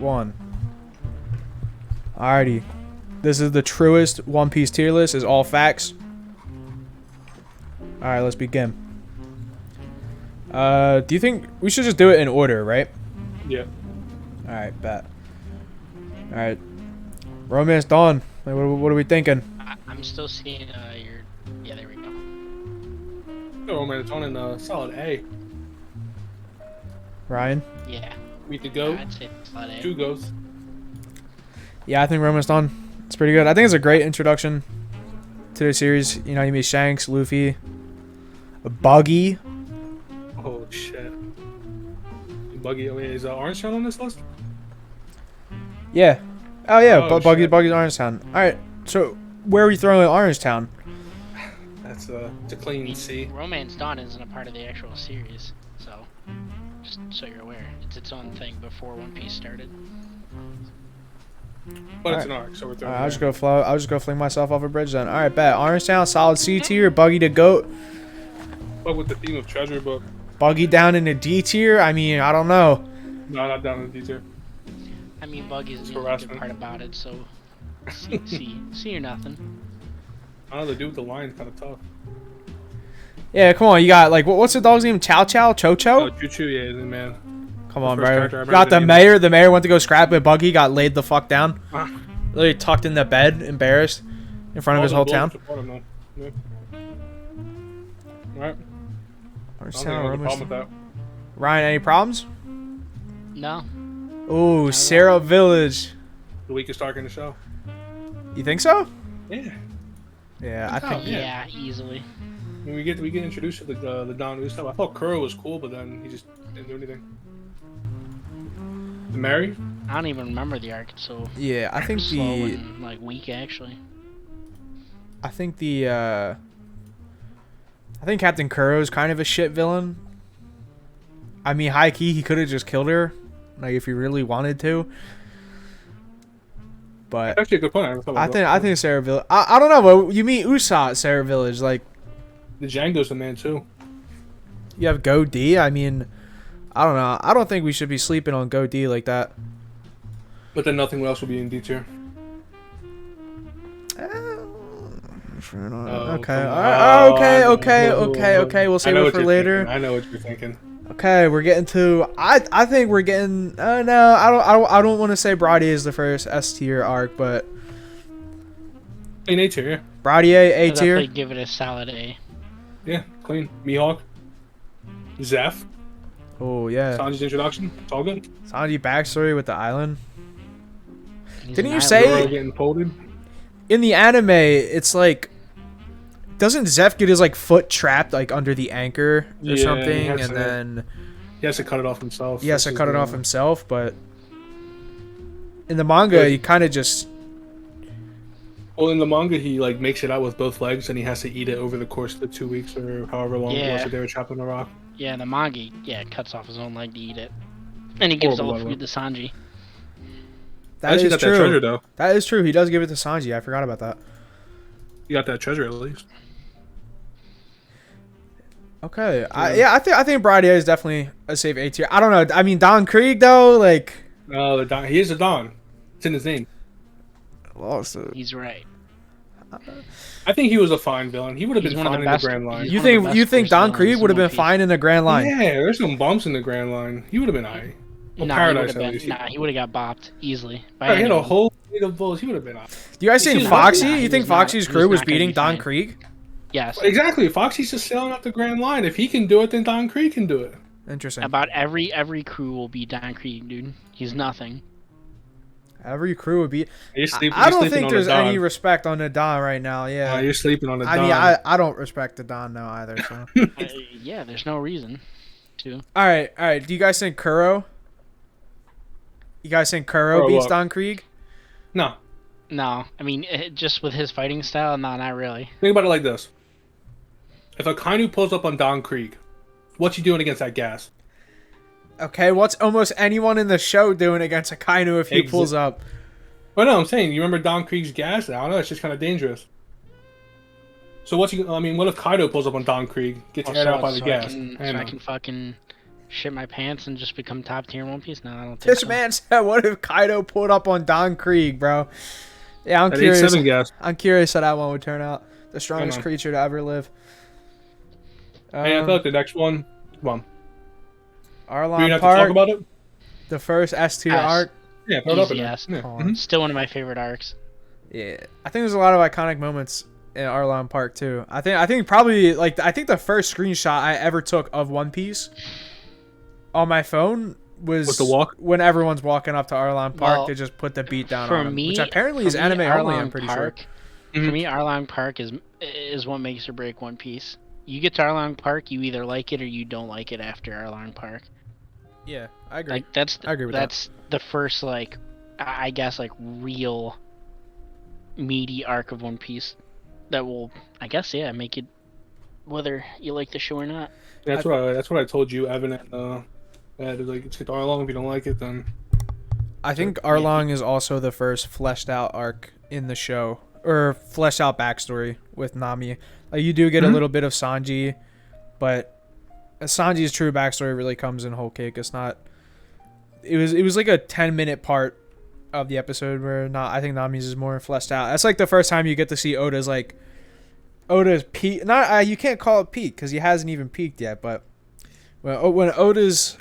1. Alrighty. This is the truest One Piece tier list. Is all facts. Alright, let's begin. Do you think we should just do it in order, right? Yeah. Alright, bet. Alright. Romance Dawn. Like, what are we thinking? I'm still seeing your... Yeah, there we go. No, Romance Dawn in solid A. Ryan? Yeah. We to go. I'd say solid A. 2 goes. Yeah, I think Romance Dawn. It's pretty good. I think it's a great introduction to the series. You know, you meet Shanks, Luffy, Buggy. Oh shit. Buggy. Wait, is Orange Town on this list? Yeah. Oh yeah, Oh, Buggy's shit. Orangetown. Alright, so where are we throwing Orangetown? That's it's a clean C. Romance Dawn isn't a part of the actual series, so just so you're aware, it's its own thing before One Piece started. But it's an arc, so we're throwing. I'll just go flow. I'll just go fling myself off a bridge then. Alright, bet. Orangetown, solid C tier. Buggy to GOAT. But with the theme of treasure book. Buggy down in the D tier. I mean, I don't know. No, not down in the D tier. I mean, Buggy's the only good harassment. part about it, so see or nothing. I don't know, the dude with the line's kind of tough. Yeah, come on. You got like what's the dog's name? Chow Chow? Cho Cho? Oh, Choo Choo, yeah, man. Come on, first bro. character I You remember got the name. mayor. The mayor went to go scrap with Buggy. Got laid the fuck down. Ah. Literally tucked in the bed, embarrassed, in front of his whole town. Yeah. Alright. I don't think I Orangetown, have a problem with that. Ryan, any problems? No. Ooh, Sarah Village. The weakest arc in the show. You think so? Yeah. Yeah, I think. Yeah, easily. I mean, we get introduced to the Don New stuff. I thought Kuro was cool, but then he just didn't do anything. The Mary? I don't even remember the arc, so Yeah, I think slow the. and like weak actually. I think the. I think Captain Kuro is kind of a shit villain. I mean, high key, he could have just killed her, like if he really wanted to. But Actually, a good point. I think Sarah Village. I don't know, but you meet Usopp at Sarah Village, like The Django's the man too. you have Go D. I mean, I don't know. I don't think we should be sleeping on Go D like that. But then nothing else will be in D tier. Okay. come on. Okay. We'll I save know it what for you're later. thinking. I know what you're thinking. Okay, we're getting to. I think we're getting. No, I don't want to say Brody is the first S tier arc, but In A tier, yeah. Brody A I'd tier. definitely give it a solid A. Yeah, clean. Mihawk. Zeph. Oh yeah, Sanji's introduction. It's all good. Sanji backstory with the island. He's Didn't an you island say- Zoro boy. getting folded. In the anime, it's like, doesn't Zeph get his like foot trapped like under the anchor or Yeah, something, he has and to- then He has to cut it off himself. he has to This cut is it off the- himself? But in the manga, Good. he kind of just. Well, in the manga, he like makes it out with both legs, and he has to eat it over the course of the 2 weeks or however long it was Yeah. that they were trapped on the rock. Yeah, the manga, cuts off his own leg to eat it. And he gives Horrible, all by the the food to Sanji. That Actually is got true. that treasure though. That is true. He does give it to Sanji. I forgot about that. You got that treasure at least. Okay. I think Brody is definitely a safe A tier. I don't know. I mean, Don Krieg though, like. No, the Don. He is a Don. It's in his name. Lost. He's right. I think he was a fine villain. He would have He's been one of fine the in the best- Grand Line. he's You one of the think best you think first Don villains Krieg in would have One been Piece. fine in the Grand Line? Yeah, there's some bumps in the Grand Line. He would have been alright. Well, Nah, Paradise at least. he would have got bopped easily. By He had a anyone. whole fleet of bulls. He would have been alright. Do you guys think He's Foxy? not- You think he's not- Foxy's he's crew was not gonna beating be Don fine. Krieg? Yes. Exactly. Foxy's just sailing up the Grand Line. If he can do it, then Don Krieg can do it. Interesting. About every crew will be Don Krieg, dude. He's nothing. Every crew would be. You're sleeping, I you're don't sleeping think on there's the Don. any respect on the Don right now. Yeah. You're sleeping on the Don. I mean, I don't respect the Don now either. So. Yeah, there's no reason to. All right. Do you guys think Kuro? You guys think Kuro Kuro beats what? Don Krieg? No. No, I mean, just with his fighting style, no, not really. Think about it like this. If a Kainu pulls up on Don Krieg, what's he doing against that gas? Okay, what's almost anyone in the show doing against a Kainu if he pulls up? Well, no, I'm saying, you remember Don Krieg's gas? I don't know, it's just kind of dangerous. So what's he? I mean, what if Kaido pulls up on Don Krieg, gets aired out by the gas? So I can fucking shit my pants and just become top tier in One Piece? No, I don't think This so. man said, "What if Kaido pulled up on Don Krieg, bro?" Yeah, I'm That curious. 8-7 gas. I'm curious how that one would turn out. The strongest on. creature to ever live. Hey, I feel like the next one. Come on. Do you Arlong have to talk Park, about it? the first S tier Yes. arc. Yeah, throw it up in Easy there. ass. Yeah. Come Mhm. Still one of my favorite arcs. Yeah, I think there's a lot of iconic moments in Arlong Park too. I think probably like I think the first screenshot I ever took of One Piece on my phone was With the walk? when everyone's walking up to Arlong Park. Well, they just put the beat down For on him, me, which apparently for is me, anime only. I'm Arlong pretty Park, sure. Mhm. For me, Arlong Park is what makes or break One Piece. You get to Arlong Park, you either like it or you don't like it after Arlong Park. Yeah, I agree. Like that's I agree with that. that's the first like I guess like real meaty arc of One Piece that will I guess make it whether you like the show or not. That's what I told you, Evan, and like it's Arlong. If you don't like it, then I think Arlong is also the first fleshed out arc in the show, or fleshed out backstory with Nami. Like you do get a little bit of Sanji, but Sanji's true backstory really comes in Whole Cake. It's not. It was like a 10-minute part of the episode where I think Nami's is more fleshed out. That's like the first time you get to see Oda's peak. Not you can't call it peak because he hasn't even peaked yet, but. When Oda's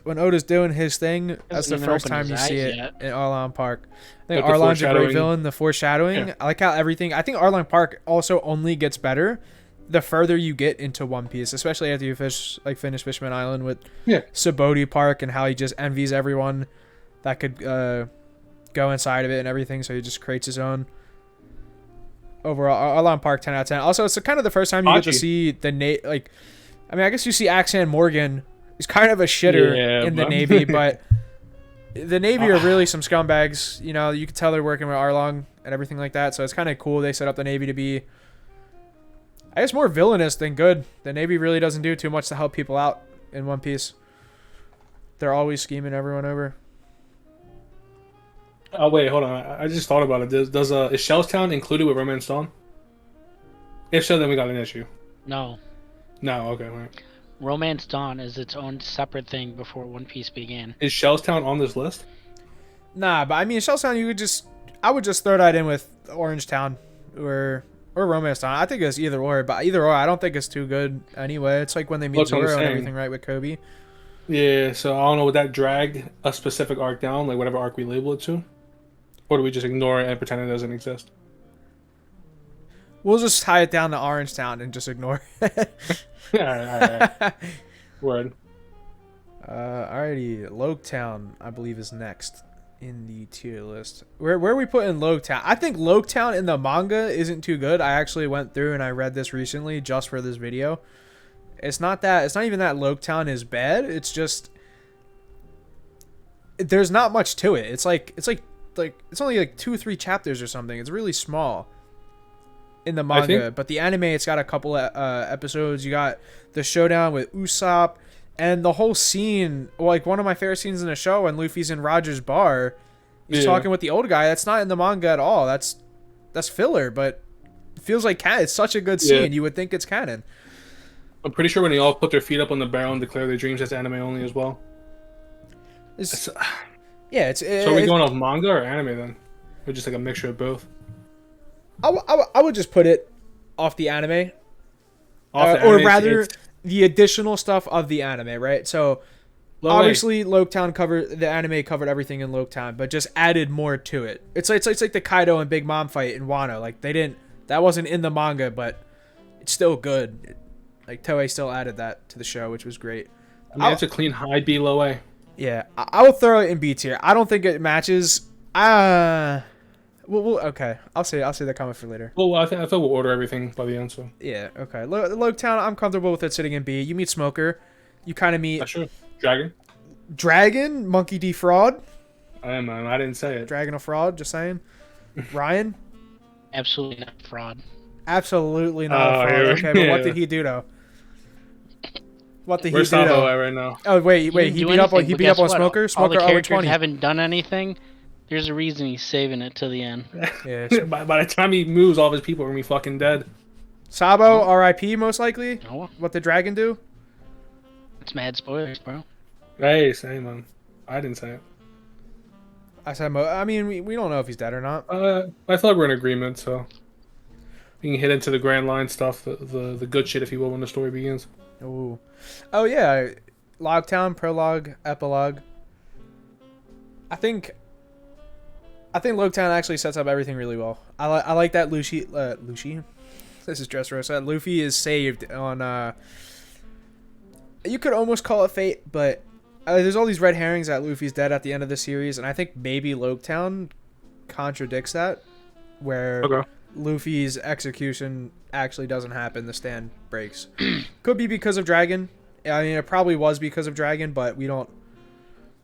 doing his thing, that's the even first opened time you his see eyes it yet. in Arlong Park. I think Like the Arlong's a great foreshadowing. villain. The foreshadowing, Yeah. I like how everything. I think Arlong Park also only gets better the further you get into One Piece, especially after you finish Fishman Island with Yeah. Sabaody Park and how he just envies everyone that could go inside of it and everything. So he just creates his own. Overall, Arlong Park 10 out of 10. Also, it's kind of the first time you get to Hachi. see the I guess you see Axan Morgan. He's kind of a shitter Yeah, in the but- Navy, but the Navy are really some scumbags. You know, you can tell they're working with Arlong and everything like that. So it's kind of cool they set up the Navy to be, I guess, more villainous than good. The Navy really doesn't do too much to help people out in One Piece. They're always scheming everyone over. Oh wait, hold on. I just thought about it. Is Shellstown included with Romance Dawn? If so, then we got an issue. No. No, okay. Right. Romance Dawn is its own separate thing before One Piece began. Is Shellstown on this list? Nah, but I mean, Shellstown, I would just throw that in with Orange Town or Romance Town. I think it's either or, but either or, I don't think it's too good anyway. It's like when they meet That's what I'm Zoro and saying. everything, right, with Kobe. Yeah, so I don't know, would that drag a specific arc down, like whatever arc we label it to? Or do we just ignore it and pretend it doesn't exist? We'll just tie it down to Orange Town and just ignore it. Alright. Word. Alrighty, Loketown, I believe, is next in the tier list. Where are we putting Loketown? I think Loketown in the manga isn't too good. I actually went through and I read this recently just for this video. It's not even that Loketown is bad. It's just there's not much to it. It's only like 2 or 3 chapters or something. It's really small in the manga, but the anime, it's got a couple episodes. You got the showdown with Usopp and the whole scene. Like one of my favorite scenes in the show when Luffy's in Roger's bar, he's talking with the old guy. That's not in the manga at all. That's filler, but it feels like canon. It's such a good scene. You would think it's canon. I'm pretty sure when they all put their feet up on the barrel and declare their dreams, that's anime only as well. So are we going off manga or anime then? Or just like a mixture of both? I would just put it off the anime. Off the Or anime, rather, it's- the additional stuff of the anime, right? So, obviously, the anime covered everything in Loketown, but just added more to it. It's like the Kaido and Big Mom fight in Wano. Like, that wasn't in the manga, but it's still good. Like, Toei still added that to the show, which was great. I mean, it's a clean high B low A. Yeah, I will throw it in B tier. I don't think it matches. Okay. I'll say that comment for later. Well, I think we'll order everything by the end. So Yeah. Okay. Loketown, I'm comfortable with it sitting in B. You meet Smoker. You kind of meet sure. Dragon. Dragon, Monkey D. Fraud. I am. I didn't say it. Dragon of Fraud. Just saying. Ryan. Absolutely not fraud. Absolutely not a fraud. here we- Okay, but what yeah. did he do though? What did Where's he do Sabo though? at right now? Oh wait, He didn't he do beat up on anything, but Smoker. guess what? All Smoker the 0 characters 20. haven't done anything. There's a reason he's saving it till the end. Yeah. by the time he moves, all of his people are gonna be fucking dead. Sabo, R.I.P. most likely. Oh, What did Dragon do? it's mad spoilers, bro. Hey, same man. I didn't say it. I said, I mean, we don't know if he's dead or not. I thought we're in agreement, so we can hit into the grand line stuff, the good shit, if you will, when the story begins. Ooh. Oh yeah, Logtown, prologue, epilogue. I think Logtown actually sets up everything really well. I like that Lucy. This is Dressrosa. Luffy is saved on. You could almost call it fate, but there's all these red herrings that Luffy's dead at the end of the series, and I think maybe Logtown contradicts that, where Okay. Luffy's execution actually doesn't happen. The stand breaks. Could be because of Dragon. I mean, it probably was because of Dragon, but we don't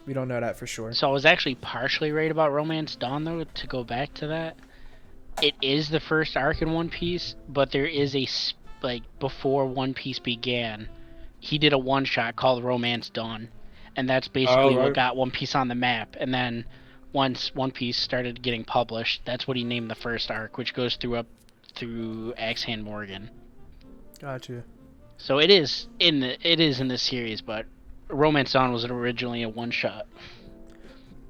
know that for sure. So I was actually partially right about Romance Dawn, though, to go back to that. It is the first arc in One Piece, but there is before One Piece began, he did a one-shot called Romance Dawn, and that's basically what got One Piece on the map. And then once One Piece started getting published, that's what he named the first arc, which goes through Axe Hand Morgan. Gotcha. So it is in the series, but Romance Dawn was originally a one-shot.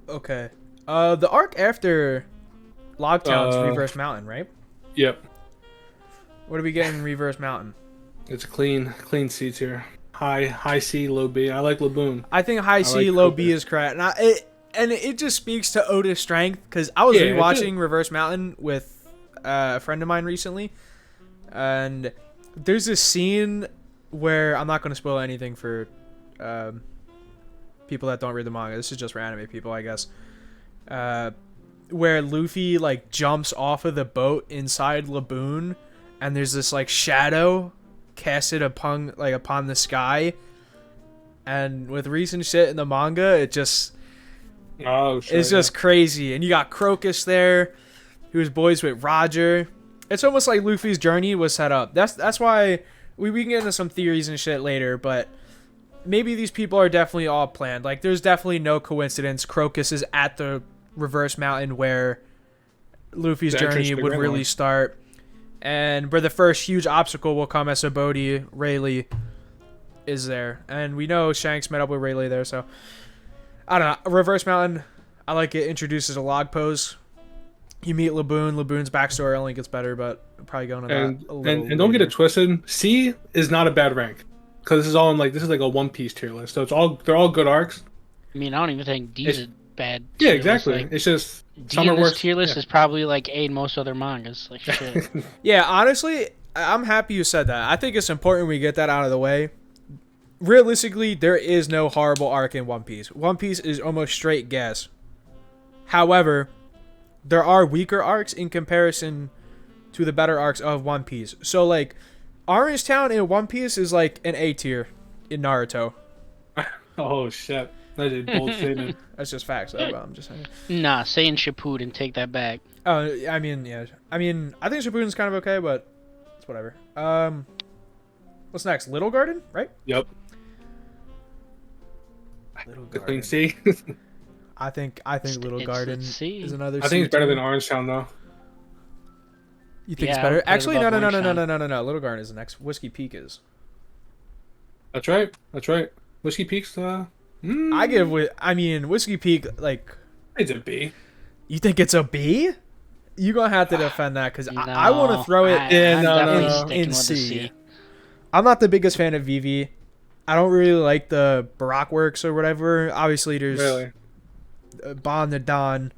Okay. The arc after Logtown's Reverse Mountain, right? Yep. What do we get in Reverse Mountain? It's clean seats here. High C, low B. I like Laboon. I think high C, like low Coker. B is correct. And it just speaks to Oda's strength, because I was rewatching Reverse Mountain with a friend of mine recently, and there's this scene where I'm not going to spoil anything for people that don't read the manga. This is just for anime people, I guess. Where Luffy like jumps off of the boat inside Laboon, and there's this like shadow casted upon the sky, and with recent shit in the manga, it's just crazy. And you got Crocus there, who's boys with Roger. It's almost like Luffy's journey was set up. That's why we can get into some theories and shit later, but maybe these people are definitely all planned. Like, there's definitely no coincidence Crocus is at the Reverse Mountain where Luffy's journey would really start, and where the first huge obstacle will come as Sabaody Rayleigh is there. And we know Shanks met up with Rayleigh there, so I don't know. Reverse Mountain, I like it. Introduces a log pose. You meet Laboon. Laboon's backstory only gets better, but I'm probably going to that a little and don't get it twisted. C is not a bad rank, because this is like a One Piece tier list. So they're all good arcs. I mean, I don't even think D's a bad. Yeah, exactly. It's just D in this tier list is probably like A in most other mangas. Like shit. Yeah, honestly, I'm happy you said that. I think it's important we get that out of the way. Realistically, there is no horrible arc in One Piece. One Piece is almost straight gas. However, there are weaker arcs in comparison to the better arcs of One Piece. So, like, Orange Town in One Piece is like an A tier in Naruto. Oh, shit. That's a bold statement. That's just facts, though, but I'm just saying. Nah, saying Shippuden, take that back. I mean, yeah. I mean, I think Shippuden's kind of okay, but it's whatever. What's next? Little Garden, right? Yep. Little The Garden. clean C. I think Little Garden is another. I think it's better C than Orange Town, though. You think Yeah, it's I better? would put it Actually, above no. Orange Town. Little Garden is the next. Whiskey Peak is. That's right. Whiskey Peak's, I give. I mean, Whiskey Peak. Like, it's a B. you think it's a B? You gonna have to defend that, because I want to throw it in C. I'm not the biggest fan of Vivi. I don't really like the Baroque works or whatever. Obviously, there's Bon the Don,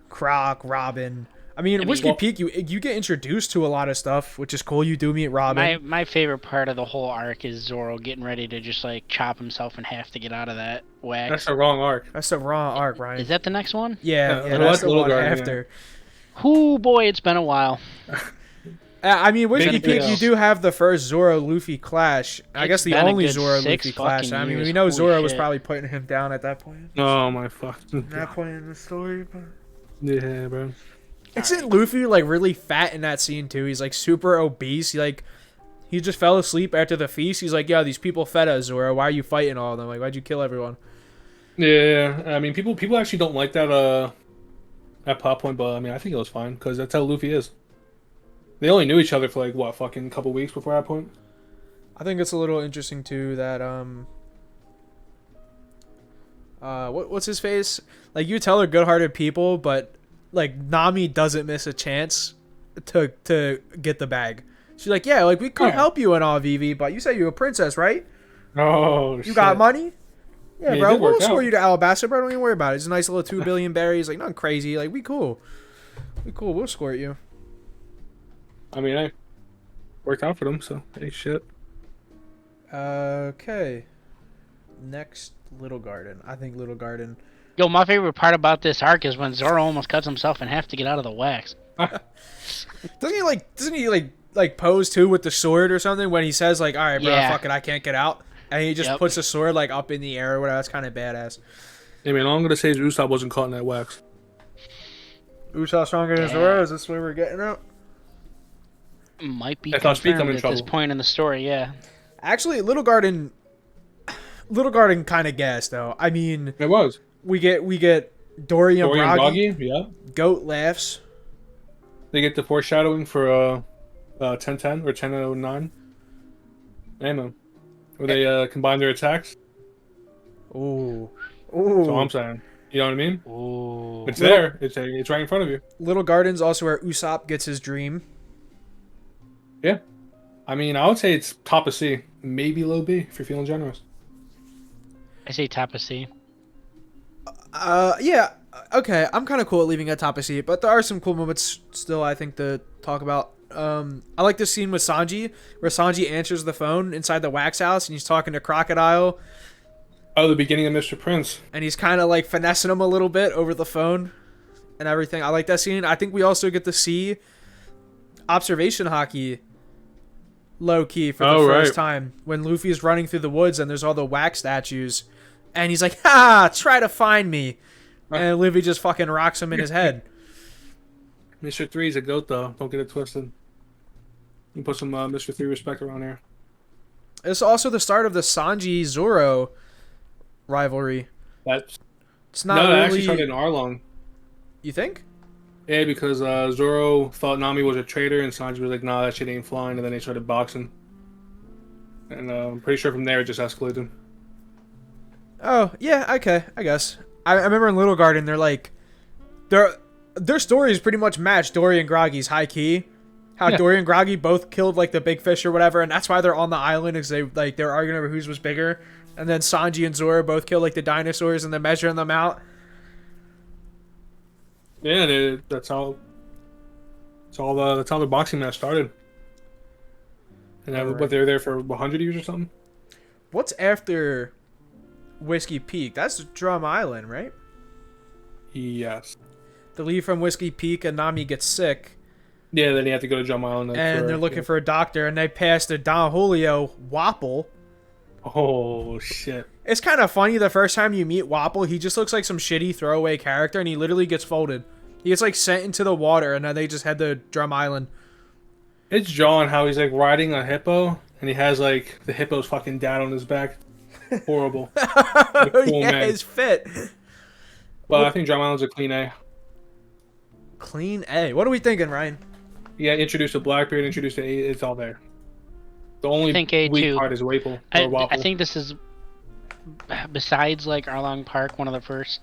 Croc, Robin. I mean, Whiskey Peak, you get introduced to a lot of stuff, which is cool. You do meet Robin. My favorite part of the whole arc is Zoro getting ready to just like chop himself in half to get out of that wax. That's the wrong arc. That's the wrong arc, Ryan. Is that the next one? Yeah, that's the one after. Whoo, boy, it's been a while. I mean, Whiskey Peak, else. you do have the first Zoro-Luffy clash. I guess the been a only good Zoro-Luffy 6 clash. fucking I mean, years. we know Holy Zoro was shit. probably putting him down at that point. Oh, my fucking That point in the story, but... Yeah, bro. Isn't Luffy, like, really fat in that scene, too? He's, like, super obese. He just fell asleep after the feast. He's like, yeah, these people fed us, Zoro. Why are you fighting all of them? Like, why'd you kill everyone? Yeah, I mean, people actually don't like that plot point, but I mean, I think it was fine, because that's how Luffy is. They only knew each other for, like, what, fucking couple weeks before that point? I think it's a little interesting, too, that, what's his face? Like, you tell they're good-hearted people, but like Nami doesn't miss a chance to get the bag. She's like, yeah, like we could help you and all, Vivi, but you said you're a princess, right? Oh, You got money? Yeah, it bro. did We'll work score out. you to Alabasta, bro. Don't even worry about it. It's a nice little 2 billion berries. Like, nothing crazy. Like, we cool. We cool. We'll escort you. I mean, I worked out for them, so hey, shit. Okay. Next, Little Garden. I think Little Garden. Yo, my favorite part about this arc is when Zoro almost cuts himself in half to get out of the wax. Doesn't he like pose too with the sword or something when he says like, all right, bro, Yeah. fuck it, I can't get out, and he just puts the sword like up in the air or whatever. That's kind of badass. I mean, all I'm gonna say is Usopp wasn't caught in that wax. Usopp stronger than Zoro? Is this where we're getting at? Might be I thought Speed come confirmed in at this trouble. point in the story, yeah. Actually, Little Garden kind of gassed though. I mean, It was. we get Dory and Dory and Broggy. Broggy, yeah. Goat laughs. They get the foreshadowing for 1010 or 1009. Ammo. Where they combine their attacks. Ooh. That's all I'm saying. You know what I mean? Ooh. It's there. It's right in front of you. Little Garden's also where Usopp gets his dream. Yeah. I mean, I would say it's top of C. Maybe low B if you're feeling generous. I say top of C. Yeah. Okay, I'm kind of cool at leaving at top of C, but there are some cool moments still, I think, to talk about. I like this scene with Sanji, where Sanji answers the phone inside the wax house, and he's talking to Crocodile, Oh, the beginning of Mr. Prince. and he's kind of like finessing him a little bit over the phone and everything. I like that scene. I think we also get to see observation hockey low-key for the first time when Luffy's running through the woods and there's all the wax statues, and he's like, ha, try to find me. And Luffy just fucking rocks him in his head. Mr. 3 is a goat, though. Don't get it twisted. You put some Mr. 3 respect around here. It's also the start of the Sanji-Zoro rivalry. That's It's not no, that really... actually started in Arlong. You think? Yeah, because Zoro thought Nami was a traitor, and Sanji was like, "Nah, that shit ain't flying." And then they started boxing, and I'm pretty sure from there it just escalated. Oh, yeah, okay, I guess. I remember in Little Garden, they're like... Their stories pretty much match Dory and Groggy's high key. How Dory and Groggy both killed like the big fish or whatever, and that's why they're on the island, is they're arguing over whose was bigger. And then Sanji and Zoro both kill like the dinosaurs and they're measuring them out. Yeah, that's how the boxing match started. And but they were there for 100 years or something. What's after Whiskey Peak? That's Drum Island, right? Yes. They leave from Whiskey Peak and Nami gets sick. Yeah, then you have to go to Drum Island. And they're looking for a doctor, and they pass the Don Julio Wapple. Oh, shit. It's kind of funny the first time you meet Wapple, he just looks like some shitty throwaway character, and he literally gets folded. He gets like sent into the water, and then they just head to Drum Island. It's John how he's like riding a hippo, and he has like the hippo's fucking dad on his back. Horrible. Cool, yeah, man. it's fit. But I think Drum Island's a clean A. Clean A. What are we thinking, Ryan? Yeah, introduce a Blackbeard, introduce a, it's all there. The only think A weak too. part is Wapple. I think this is, besides like Arlong Park, one of the first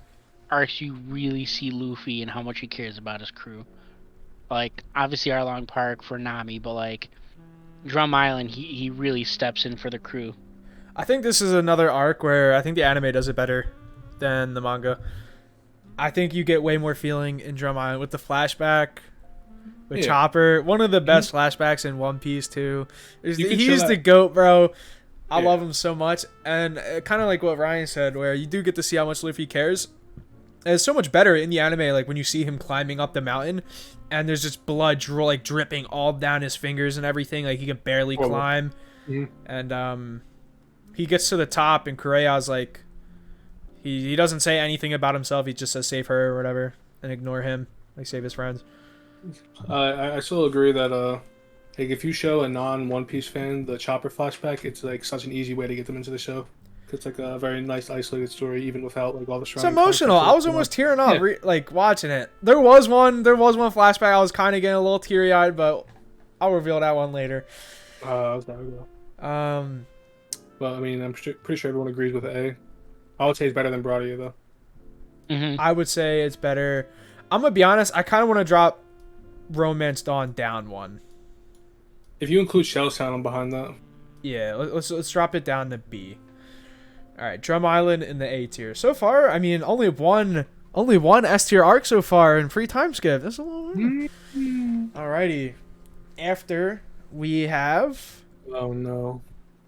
arcs you really see Luffy and how much he cares about his crew. Like, obviously Arlong Park for Nami, but like Drum Island, he really steps in for the crew. I think this is another arc where I think the anime does it better than the manga. I think you get way more feeling in Drum Island with the flashback with Chopper. One of the best flashbacks in One Piece too. He's the GOAT, bro. I love him so much. And kind of like what Ryan said, where you do get to see how much Luffy cares. And it's so much better in the anime, like when you see him climbing up the mountain and there's just blood dripping all down his fingers and everything. Like he can barely climb. And he gets to the top and Kureha's like, he doesn't say anything about himself. He just says save her or whatever and ignore him. Like save his friends. I still agree that like if you show a non-One Piece fan the Chopper flashback, it's like such an easy way to get them into the show. It's like a very nice isolated story, even without like all the. It's emotional. I was almost tearing up, like watching it. There was one flashback. I was kind of getting a little teary-eyed, but I'll reveal that one later. But I mean, I'm pretty sure everyone agrees with A. I would say it's better than Broadia though. Mm-hmm. I would say it's better. I'm gonna be honest. I kind of want to drop Romance Dawn down one. If you include Shell Sound, I'm behind that. Yeah, let's drop it down to B. All right, Drum Island in the A tier. So far, I mean, only one S tier arc so far in free time skip. That's a little. Alrighty. After we have Oh no,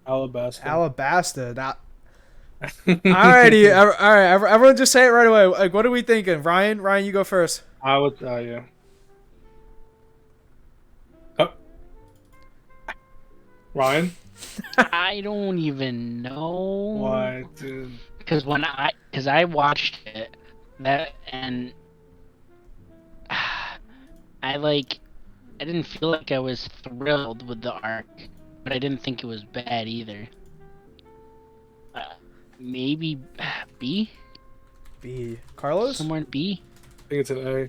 Alabasta. Alabasta. That. Alrighty, all right. Everyone, just say it right away. Like, what are we thinking, Ryan? Ryan, you go first. I would. Yeah. Oh. Ryan. I don't even know. Why, dude? Because I watched it, and I didn't feel like I was thrilled with the arc, but I didn't think it was bad either. Maybe B? B. Carlos? Somewhere in B? I think it's an A.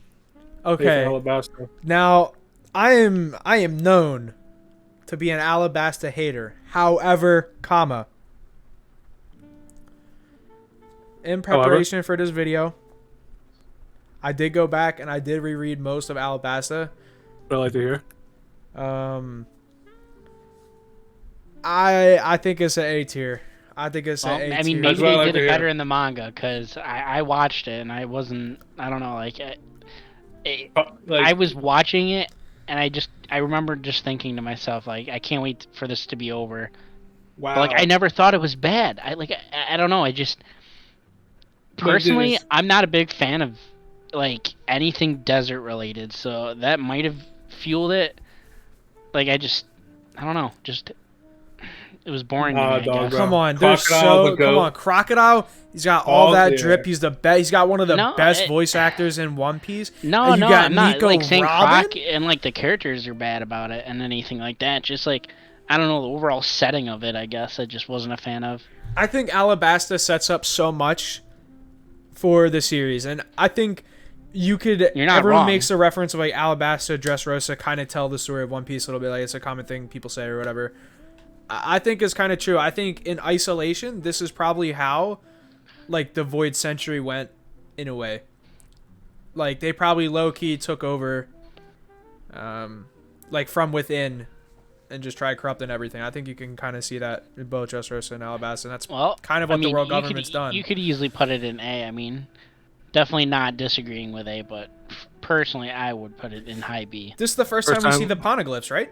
Okay. A for Alabasta. Now, I am known to be an Alabasta hater. However, in preparation for this video, I did go back and I did reread most of Alabasta. What I like to hear. I think it's an A tier. I think it's an A tier. I mean, maybe they did it better in the manga, because I watched it and I wasn't, I don't know, I was watching it and I remember just thinking to myself, like, I can't wait for this to be over. Wow. But, I never thought it was bad. I don't know, personally, I'm not a big fan of, anything desert related, so that might have fueled it. I don't know, it was boring to me, I guess. Come on, Crocodile, Crocodile. He's got all that drip. He's the best. He's got one of the best voice actors in One Piece. I'm not saying Croc and the characters are bad about it and anything like that. Just I don't know, the overall setting of it, I guess I just wasn't a fan of. I think Alabasta sets up so much for the series, and I think you could. You're not everyone wrong. makes a reference of Alabasta, Dressrosa, kind of tell the story of One Piece a little bit. It's a common thing people say or whatever. I think it's kind of true. I think in isolation, this is probably how, the Void Century went, in a way. They probably low-key took over, from within, and just tried corrupting everything. I think you can kind of see that in both Dressrosa and Alabasta, and that's kind of what the world government's done. You could easily put it in A. I mean, definitely not disagreeing with A, but personally, I would put it in high B. This is the first time we see the poneglyphs, right?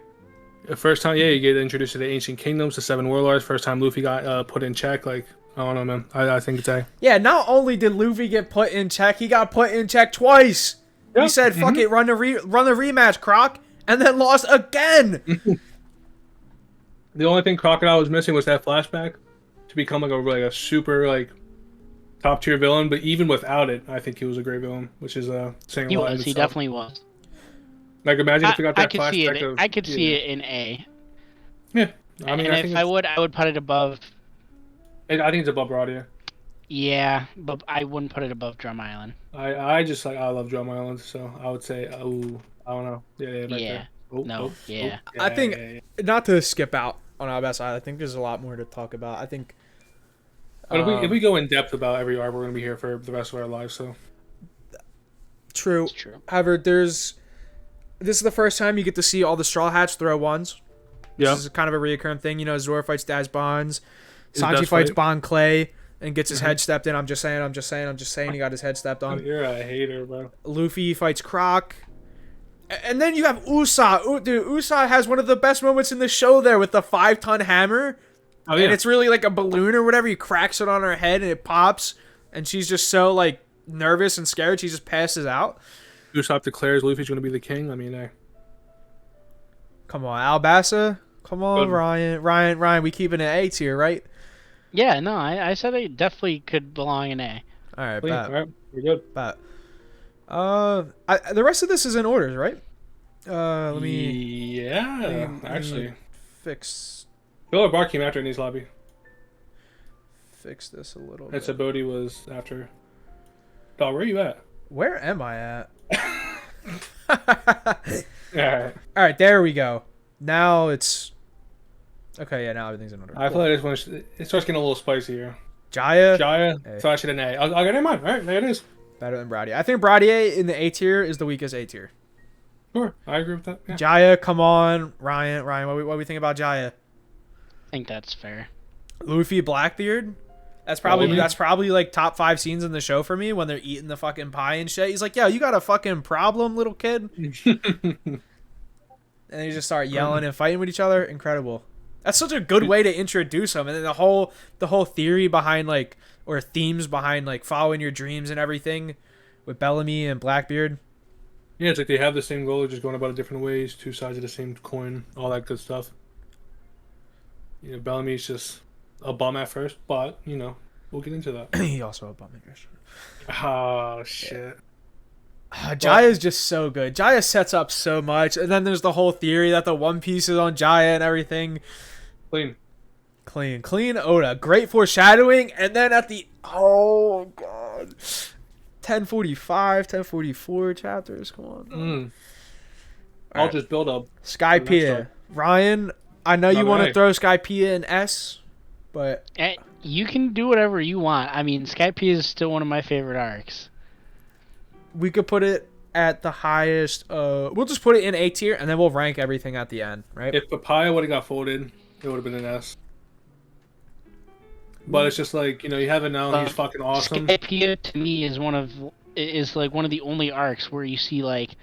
The first time, yeah, you get introduced to the ancient kingdoms, the seven warlords. First time Luffy got put in check. I don't know, man. I think it's A. Yeah, not only did Luffy get put in check, he got put in check twice. Yep. He said, "Fuck it, run the rematch, Croc," and then lost again. The only thing Crocodile was missing was that flashback to become a super top tier villain. But even without it, I think he was a great villain, which is saying a lot. He definitely was. Imagine if we got that flashback. I could see it in A. Yeah, I mean, I would put it above. I think it's above Broadia. Yeah, but I wouldn't put it above Drum Island. I just I love Drum Island, so I would say I don't know. Yeah. I think not to skip out on Alabasta. I think there's a lot more to talk about. I think. But if we go in depth about every arc, we're gonna be here for the rest of our lives. So. True. It's true. However, this is the first time you get to see all the Straw Hats throw ones. Yeah. This is kind of a reoccurring thing. Zoro fights Daz Bonds. Sanji fights Bon Clay and gets his head stepped in. I'm just saying. He got his head stepped on. You're a hater, bro. Luffy fights Croc. And then you have Usopp. Dude, Usopp has one of the best moments in the show there with the 5-ton hammer. Oh, yeah. And it's really like a balloon or whatever. He cracks it on her head and it pops. And she's just so, nervous and scared. She just passes out. Usopp declares Luffy's going to be the king. I mean, Come on, Alabasta. Come on, Ryan. We keeping it A tier, right? Yeah, no, I said it definitely could belong in A. All right, all right, we're good. Bet. The rest of this is in orders, right? Let me actually fix. Philip Bar came after in his lobby. Fix this a little. And Bodhi was after. Dog, where are you at? Where am I at? All right, there we go. Now it's okay. Yeah, now everything's in order. I feel like it starts getting a little spicy here. Jaya, Jaya, A. so I should an A. I'll get it in mine. All right, there it is. better than Bradier. I think Bradier in the A tier is the weakest A tier. Sure, I agree with that. Yeah. Jaya, come on, Ryan, what do we think about Jaya? I think that's fair. Luffy Blackbeard. That's probably like top 5 scenes in the show for me when they're eating the fucking pie and shit. He's like, yo, you got a fucking problem, little kid? And they just start yelling and fighting with each other. Incredible. That's such a good way to introduce them. And then the whole theory behind like, or themes behind like following your dreams and everything with Bellamy and Blackbeard. Yeah, it's like they have the same goal, they're just going about it different ways, 2 sides of the same coin, all that good stuff. You know, Bellamy's just a bum at first, but, you know, we'll get into that. He also a bum English. Oh, shit. Jaya is just so good. Jaya sets up so much. And then there's the whole theory that the One Piece is on Jaya and everything. Clean Oda. Great foreshadowing. And then at the... Oh, God. 1045, 1044 chapters. Come on. I'll just build up. Skypiea. Ryan, I know you want to throw Skypiea in S, but... You can do whatever you want. I mean, Skypiea is still one of my favorite arcs. We could put it at the highest... we'll just put it in A tier, and then we'll rank everything at the end, right? If Papaya would have got folded, it would have been an S. But it's just like, you know, you have it now, and he's fucking awesome. Skypiea to me is one of the only arcs where you see like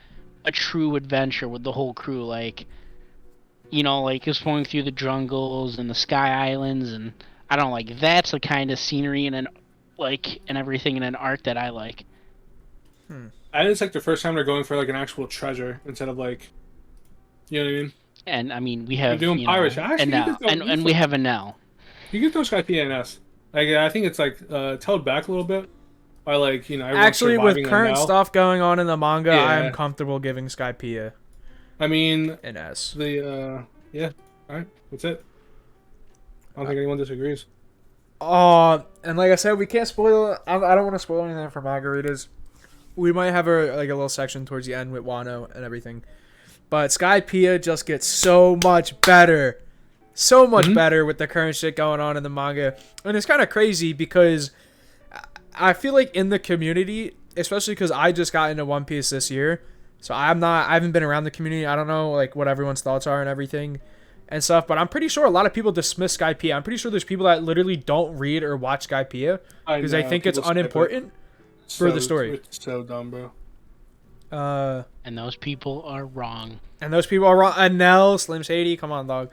a true adventure with the whole crew, like, you know, like exploring through the jungles and the sky islands, and I don't like that's the kind of scenery and everything in an arc that I like. And it's like the first time they're going for like an actual treasure instead of like, you know what I mean? And I mean we have doing pirates. And we have Enel. You can throw Skypiea in S. Like, I think it's like held back a little bit by like, you know, actually with current stuff going on in the manga, yeah. I am comfortable giving Skypiea. I mean, an S. Yeah, all right, that's it. I don't think anyone disagrees. And like I said, we can't spoil. I don't want to spoil anything for margaritas. We might have a little section towards the end with Wano and everything, but Skypiea just gets so much better. So much better with the current shit going on in the manga. And it's kind of crazy because I feel like in the community, especially because I just got into One Piece this year, so I haven't been around the community. I don't know like what everyone's thoughts are and everything and stuff, but I'm pretty sure a lot of people dismiss Skypiea. I'm pretty sure there's people that literally don't read or watch Skypiea because they think it's unimportant for the story. It's so dumb, bro. And those people are wrong. Enel, Slim Shady, come on, dog.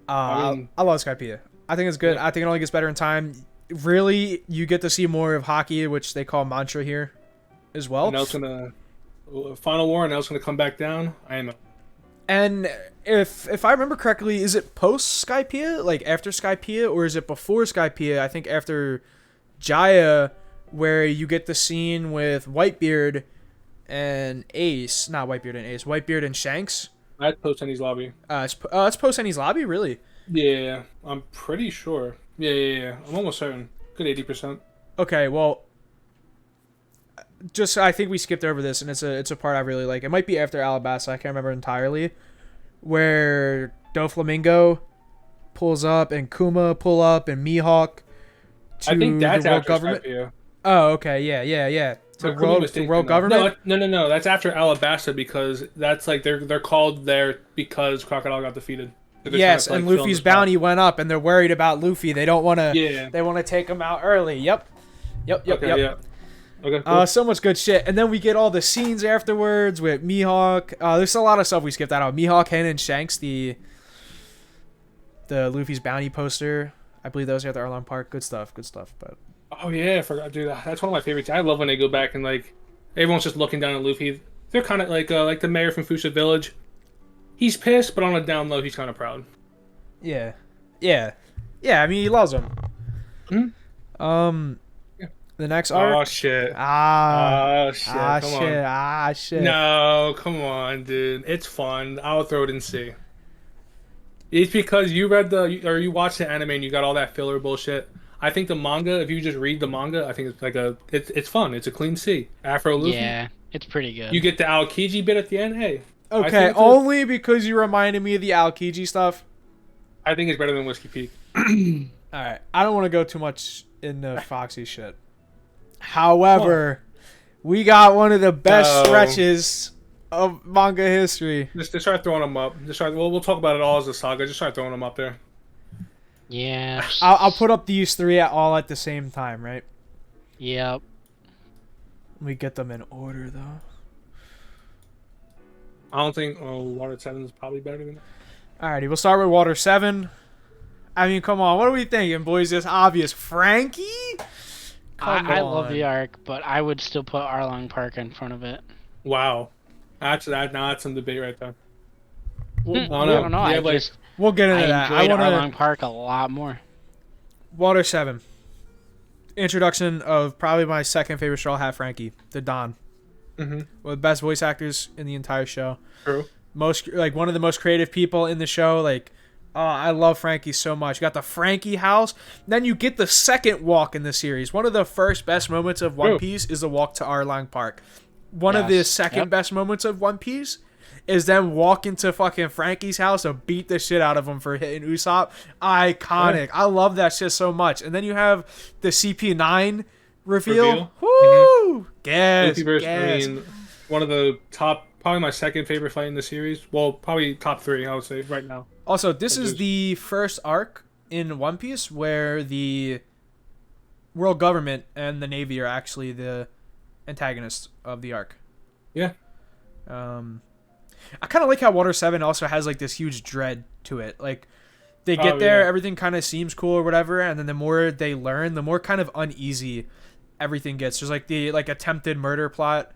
I love Skypiea. I think it's good. I think it only gets better in time. Really, you get to see more of Haki, which they call Mantra here, as well. And Nel's gonna Final War, and Nel's gonna come back down. I am. And if I remember correctly, is it post Skypiea, like after Skypiea, or is it before Skypiea? I think after Jaya, where you get the scene with Whitebeard and Ace, not Whitebeard and Ace, Whitebeard and Shanks. That's post Ennie's lobby. It's post Ennie's lobby, really? Yeah, I'm pretty sure. Yeah. I'm almost certain. Good 80%. Okay, well, just I think we skipped over this, and it's a part I really like. It might be after Alabasta, I can't remember entirely, where Doflamingo pulls up and Kuma pull up and Mihawk to I think that's the world after government. Skypiea. Oh, okay, yeah. To world government. No. That's after Alabasta because that's like they're called there because Crocodile got defeated. Yes, and Luffy's bounty went up, and they're worried about Luffy. They don't want to. Yeah. They want to take him out early. Yep. Okay, yeah. Okay. Cool. So much good shit, and then we get all the scenes afterwards with Mihawk. There's a lot of stuff we skipped out. Mihawk, Hen, and Shanks, the Luffy's bounty poster. I believe those are at the Arlong Park. Good stuff. But. Oh yeah, I forgot, dude. That's one of my favorites. I love when they go back and like everyone's just looking down at Luffy. They're kind of like the mayor from Fuchsia Village. He's pissed, but on a down low, he's kind of proud. Yeah. I mean, he loves him. The next arc. Oh shit. Shit. No, come on, dude. It's fun. I'll throw it in C. It's because you you watched the anime and you got all that filler bullshit. I think the manga, if you just read the manga, I think it's like it's fun. It's a clean C. Afro Luffy. Yeah, it's pretty good. You get the Aokiji bit at the end. Hey. Okay, only because you reminded me of the Aokiji stuff. I think it's better than Whiskey Peak. All right, I don't want to go too much into Foxy shit. However, we got one of the best stretches of manga history. Just start throwing them up. We'll talk about it all as a saga. Just start throwing them up there. Yeah. I'll put up these three all at the same time, right? Yep. We get them in order though. I don't think Water 7 is probably better than that. Alrighty, we'll start with Water 7. I mean, come on, what are we thinking, boys? It's obvious. Frankie? I love the arc, but I would still put Arlong Park in front of it. Wow. That's some debate right there. I don't know. We'll get into that. I enjoyed Arlong Park a lot more. Water 7. Introduction of probably my second favorite Straw Hat Frankie, the Don. Mm-hmm. One of the best voice actors in the entire show. True. One of the most creative people in the show. I love Frankie so much. You got the Frankie house. Then you get the second walk in the series. One of the first best moments of One Piece is the walk to Arlong Park. One of the second best moments of One Piece is them walking to fucking Frankie's house to beat the shit out of him for hitting Usopp. Iconic. I love that shit so much. And then you have the CP9 reveal. Woo! Gas. One of the top, probably my second favorite fight in the series. Well, probably top 3, I would say, right now. Also, this is the first arc in One Piece where the world government and the Navy are actually the antagonists of the arc. Yeah. I kind of like how Water 7 also has this huge dread to it. They get there, everything kind of seems cool or whatever, and then the more they learn, the more kind of uneasy everything gets. There's the attempted murder plot,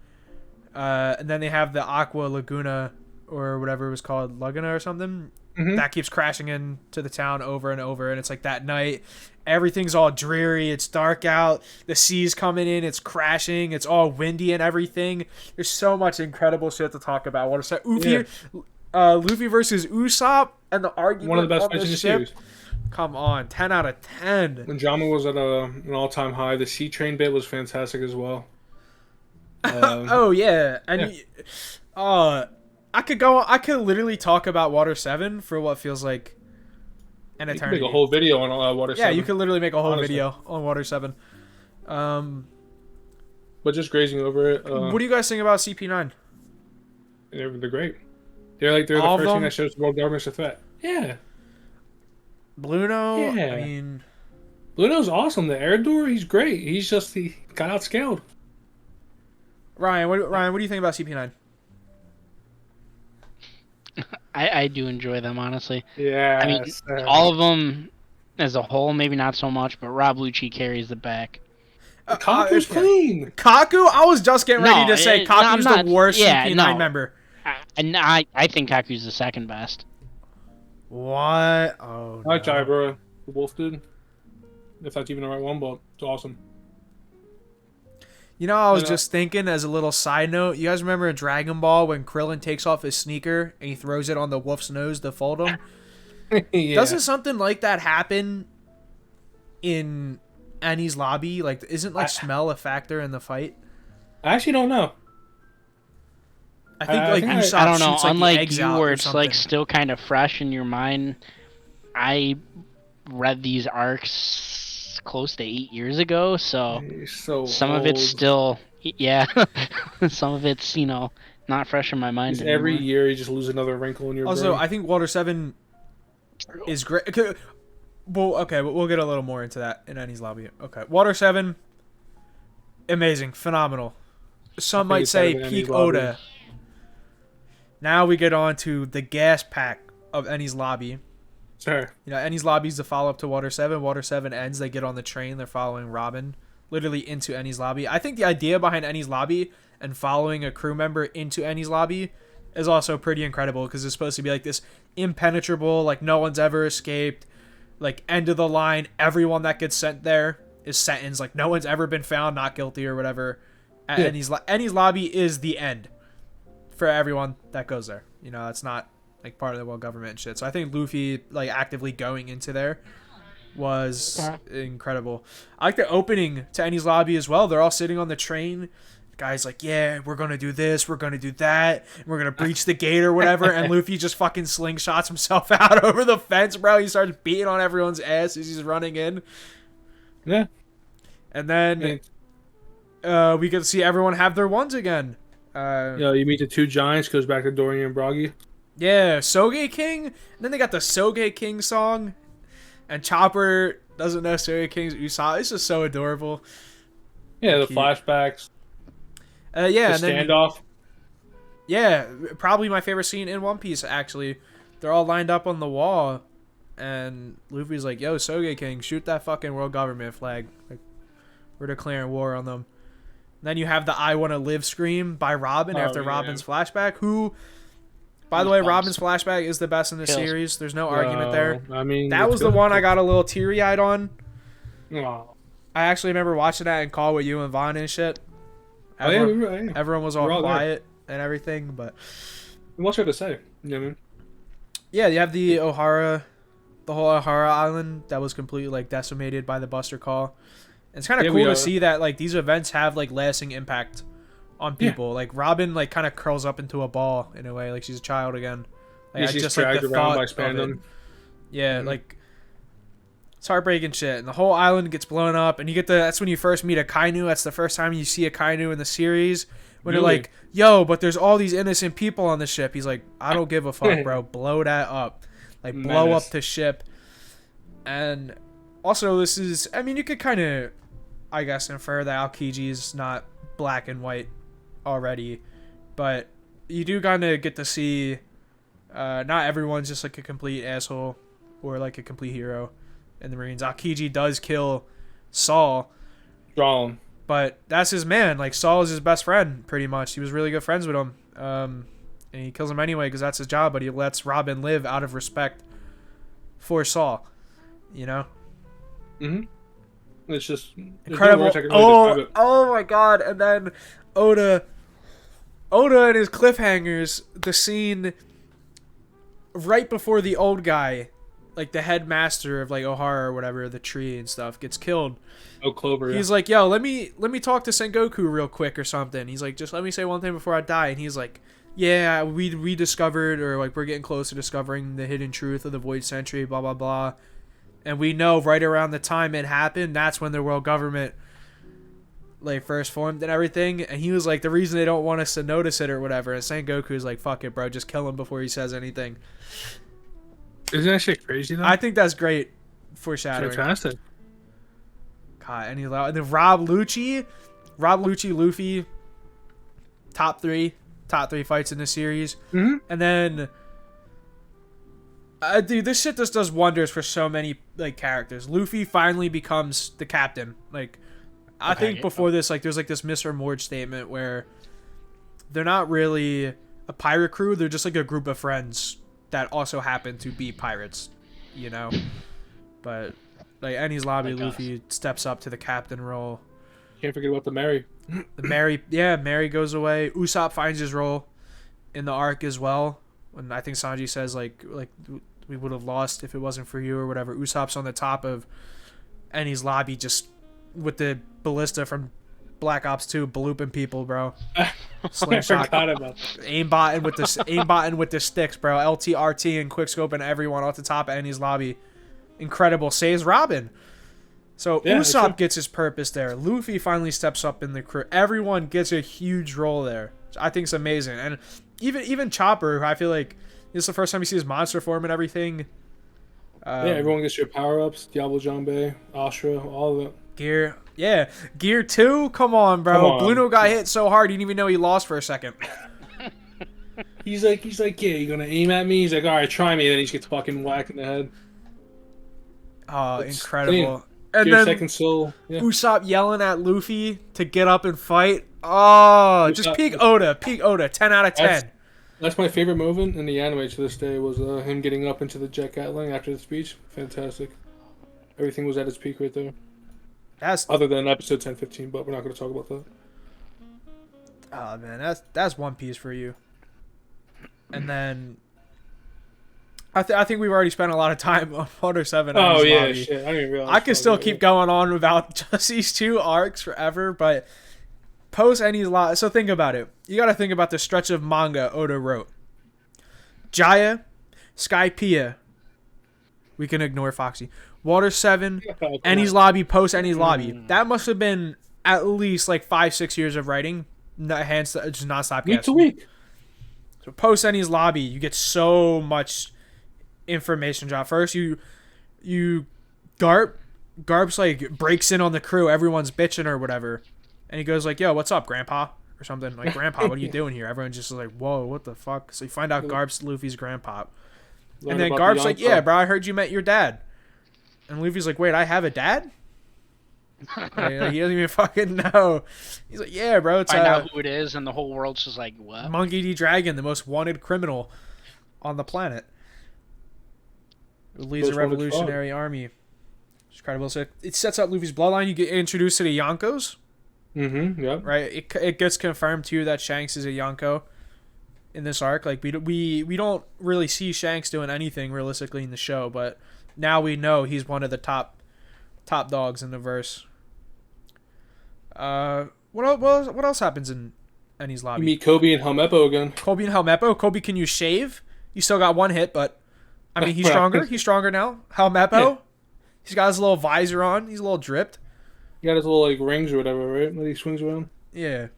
and then they have the Aqua Laguna or whatever it was called, Laguna or something. Mm-hmm. That keeps crashing into the town over and over, and it's that night. Everything's all dreary. It's dark out. The sea's coming in. It's crashing. It's all windy and everything. There's so much incredible shit to talk about. Luffy versus Usopp and the argument. One of the best fights in the series. Come on, 10 out of 10. When Jama was at an all-time high, the sea train bit was fantastic as well. Oh yeah, and I could literally talk about Water 7 for what feels like an eternity. You could make a whole video on Water 7. Yeah, you could literally make a whole video on Water 7. But just grazing over it. What do you guys think about CP9? They're great. They're the first thing that shows the world government's a threat. Yeah. Bluno? Yeah. I mean, Bluno's awesome. The air door, he's great. He got outscaled. Ryan, what do you think about CP9? I do enjoy them, honestly. Yeah. I mean, all of them as a whole, maybe not so much, but Rob Lucci carries the back. Kaku's clean. Kaku? I was just getting ready to say Kaku's the worst CP9 member. And I think Kaku's the second best. What? Oh, I like Jybra, the wolf dude. If that's even the right one, but it's awesome. You know, I was just thinking as a little side note, you guys remember in Dragon Ball when Krillin takes off his sneaker and he throws it on the wolf's nose to fold him? Yeah. Doesn't something like that happen in Annie's lobby? Isn't smell a factor in the fight? I actually don't know. I think Usopp I don't know. shoots, Unlike you, where it's still kind of fresh in your mind. I read these arcs close to 8 years ago, so some of it's still, some of it's not fresh in my mind anymore. Every year you just lose another wrinkle in your brain. Also, I think Water 7 is great. Okay, we'll get a little more into that in Annie's lobby. Okay, Water 7, amazing, phenomenal. Some might say peak Oda. Now we get on to the gas pack of Annie's lobby. Sure. Annie's lobby is the follow-up to Water 7. Water 7 ends, they get on the train, they're following Robin literally into Annie's lobby. I think the idea behind Annie's lobby and following a crew member into Annie's lobby is also pretty incredible because it's supposed to be this impenetrable, no one's ever escaped, end of the line, everyone that gets sent there is sentenced, no one's ever been found not guilty or whatever. Annie's lobby is the end for everyone that goes there. It's not part of the world government and shit. So I think Luffy actively going into there was incredible. I like the opening to Annie's lobby as well. They're all sitting on the train. guy's like, yeah, we're gonna do this, we're gonna do that, and we're gonna breach the gate or whatever, and Luffy just fucking slingshots himself out over the fence, bro. He starts beating on everyone's ass as he's running in. Yeah. And then we get to see everyone have their ones again. You meet the two giants, goes back to Dorian and Broggy. Yeah, Soge King. And then they got the Soge King song. And Chopper doesn't know Soge King's Usopp. It's just so adorable. Yeah, the Cute. flashbacks. Yeah, The and then standoff. yeah, probably my favorite scene in One Piece. Actually, they're all lined up on the wall, and Luffy's like, "Yo, Soge King, shoot that fucking world government flag! Like, we're declaring war on them." And then you have the "I Want to Live" scream by Robin after Robin's flashback. Who, by the way, Robin's flashback is the best in the series. There's no argument there. I mean, that was the one I got a little teary-eyed on. Oh. I actually remember watching that in call with you and Vaughn and shit. Everyone was all quiet and everything, but what's there to say? You know what I mean? Yeah, you have the whole Ohara Island that was completely like decimated by the Buster Call. And it's kind of cool to see that like these events have like lasting impact on people. Like Robin like kind of curls up into a ball in a way, like she's a child again. Like, she's just dragged around by Spandam. Yeah, like it's heartbreaking shit, and the whole island gets blown up, and that's when you first meet a Kainu. That's the first time you see a Kainu in the series. When they're like, yo, but there's all these innocent people on the ship. He's like, I don't give a fuck, bro. Blow that up. Like, blow up the ship. And also, this is, I mean, you could kind of, I guess, infer that Aokiji is not black and white already. But you do kind of get to see not everyone's just like a complete asshole or like a complete hero in the Marines. Aokiji does kill Saul. Drawn. But that's his man. Like, Saul is his best friend, pretty much. He was really good friends with him. And he kills him anyway because that's his job, but he lets Robin live out of respect for Saul. You know? Mm-hmm. It's just... incredible. Oh my god. And then Oda and his cliffhangers, the scene right before the old guy, like the headmaster of like Ohara or whatever, the tree and stuff, gets killed. Oh, Clover. He's like, yo, let me talk to Sengoku real quick or something. He's like, just let me say one thing before I die. And he's like, yeah, we discovered, or like we're getting close to discovering the hidden truth of the Void Century, blah blah blah. And we know right around the time it happened, that's when the world government like first formed and everything. And he was like, the reason they don't want us to notice it or whatever. And Sengoku's like, fuck it, bro, just kill him before he says anything. Isn't that shit crazy though? I think that's great foreshadowing. Fantastic. God, and then Rob Lucci, Luffy, top three fights in the series. Mm-hmm. And then, dude, this shit just does wonders for so many like characters. Luffy finally becomes the captain. Like, I think before this, like, there's like this Mr. Morge statement where they're not really a pirate crew. They're just like a group of friends that also happen to be pirates, you know. But like Enies Lobby, Luffy steps up to the captain role. Can't forget about the Mary. Mary goes away. Usopp finds his role in the arc as well. When I think Sanji says like we would have lost if it wasn't for you or whatever. Usopp's on the top of Enies Lobby just with the ballista from Black Ops 2 blooping people, bro. Slingshot. I forgot about that. Aimbotting with the sticks, bro. LTRT and quickscoping everyone off the top of Enies Lobby. Incredible. Saves Robin. So Usopp gets his purpose there. Luffy finally steps up in the crew. Everyone gets a huge role there. I think it's amazing. And even Chopper, who I feel like this is the first time you see his monster form and everything. Everyone gets your power-ups. Diablo Jambe, Astra, all of it. Gear. Yeah. Gear 2? Come on, bro. Come on. Bluno got hit so hard he didn't even know he lost for a second. He's like, yeah, you gonna aim at me? He's like, alright, try me. And then he just gets fucking whacked in the head. Oh, it's incredible. Clean. And then second soul. Yeah. Usopp yelling at Luffy to get up and fight. Oh, just peak Oda. 10 out of 10. That's my favorite moment in the anime to this day was him getting up into the jet Gatling after the speech. Fantastic. Everything was at its peak right there. Other than episode 10-15, but we're not going to talk about that. Oh, man, that's One Piece for you. And then I think we've already spent a lot of time on Water 7. Oh, yeah, shit. I didn't even realize. I could still keep going on about just these two arcs forever, but post Enies Lobby. So think about it. You got to think about the stretch of manga Oda wrote. Jaya, Skypiea. We can ignore Foxy. Water 7, Enies Lobby, post Enies Lobby. That must have been at least like 5-6 years of writing. Hands just nonstop. Week to week. So post Enies Lobby, you get so much information drop. First, Garp's like breaks in on the crew. Everyone's bitching or whatever, and he goes like, "Yo, what's up, Grandpa?" Or something like, "Grandpa, what are you doing here?" Everyone's just like, "Whoa, what the fuck?" So you find out Garp's Luffy's grandpa, and then Garp's like, "Yeah, bro, I heard you met your dad," and Luffy's like, "Wait, I have a dad?" Like, he doesn't even fucking know. He's like, "Yeah, bro, it's find out who it is, and the whole world's just like, what? Monkey D. Dragon, the most wanted criminal on the planet, who leads a revolutionary army." It's incredible. So it sets up Luffy's bloodline. You get introduced to the Yonkos. Mm-hmm. Yep. Right. It gets confirmed too that Shanks is a Yonko in this arc. Like we don't really see Shanks doing anything realistically in the show, but now we know he's one of the top dogs in the verse. What else happens in Enies Lobby? You meet Kobe and Helmeppo again. Kobe and Helmeppo. Kobe, can you shave? You still got one hit, but I mean he's stronger. He's stronger now. Helmeppo. Yeah. He's got his little visor on. He's a little dripped. He got his little like rings or whatever, right? That he swings around. Yeah.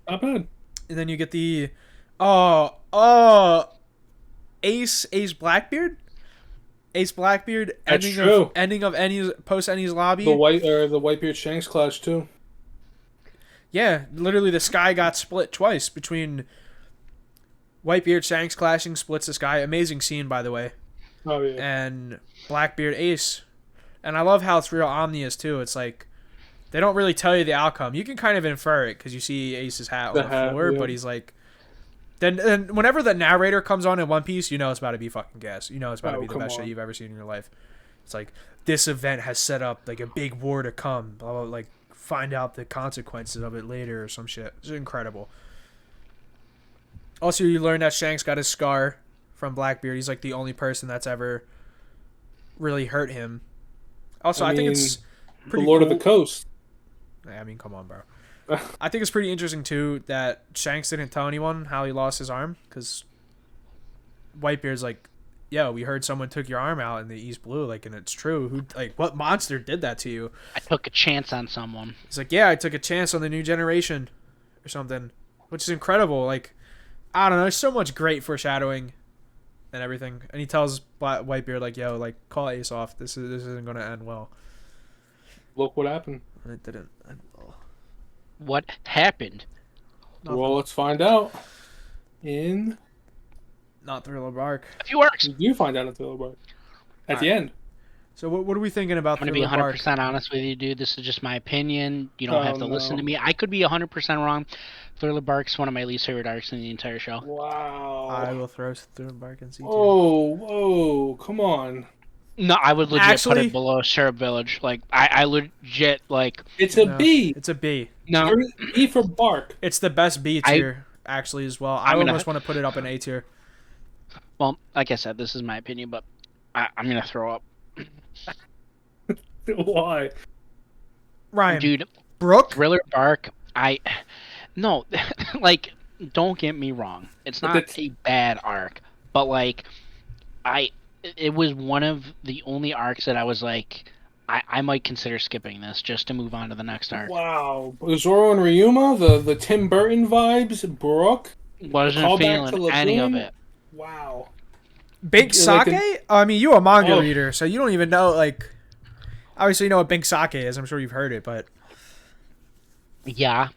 Not bad. And then you get the Ace Blackbeard. Ace Blackbeard ending of Enies post Enies Lobby. The Whitebeard Shanks clash too. Yeah, literally the sky got split twice between Whitebeard Shanks clashing, splits the sky. Amazing scene, by the way. Oh yeah. And Blackbeard Ace. And I love how it's real omnious too. It's like they don't really tell you the outcome. You can kind of infer it because you see Ace's hat on the floor, but he's like. Then whenever the narrator comes on in One Piece, you know it's about to be fucking gas. You know it's about to be the best shit you've ever seen in your life. It's like this event has set up like a big war to come. Blah, blah, like find out the consequences of it later or some shit. It's incredible. Also, you learn that Shanks got his scar from Blackbeard. He's like the only person that's ever really hurt him. Also, I think it's pretty the Lord cool. of the Coast. I mean, come on, bro. I think it's pretty interesting, too, that Shanks didn't tell anyone how he lost his arm, because Whitebeard's like, yo, we heard someone took your arm out in the East Blue, like, and it's true. What monster did that to you? I took a chance on someone. He's like, yeah, I took a chance on the new generation, or something, which is incredible. Like, I don't know, there's so much great foreshadowing and everything. And he tells Whitebeard, like, yo, like, call Ace off. This isn't going to end well. Look what happened. And it didn't end well. What happened? Nothing. Well, let's find out in... Not Thriller Bark. A few arcs. You find out in Thriller Bark. At the end. So what are we thinking about I'm going to be 100% honest with you, dude. This is just my opinion. You don't have to listen to me. I could be 100% wrong. Thriller Bark's one of my least favorite arcs in the entire show. Wow. I will throw Thriller Bark in C2. Whoa, come on. No, I would legit put it below Syrup Village. Like, I legit, like... It's a B. It's a B. No. B for Bark. It's the best B tier, actually, as well. I almost want to put it up in A tier. Well, like I said, this is my opinion, but I'm going to throw up. Why? Ryan. Dude. Brooke? Thriller Bark, no, like, don't get me wrong. It's not a bad arc, but, like, it was one of the only arcs that I was like, I might consider skipping this just to move on to the next arc. Wow. Zoro and Ryuma, the Tim Burton vibes, Brooke. Wasn't feeling any of it. Wow. Bink Sake? I mean, you're a manga reader, so you don't even know, like... Obviously, you know what Bink Sake is. I'm sure you've heard it, but... Yeah.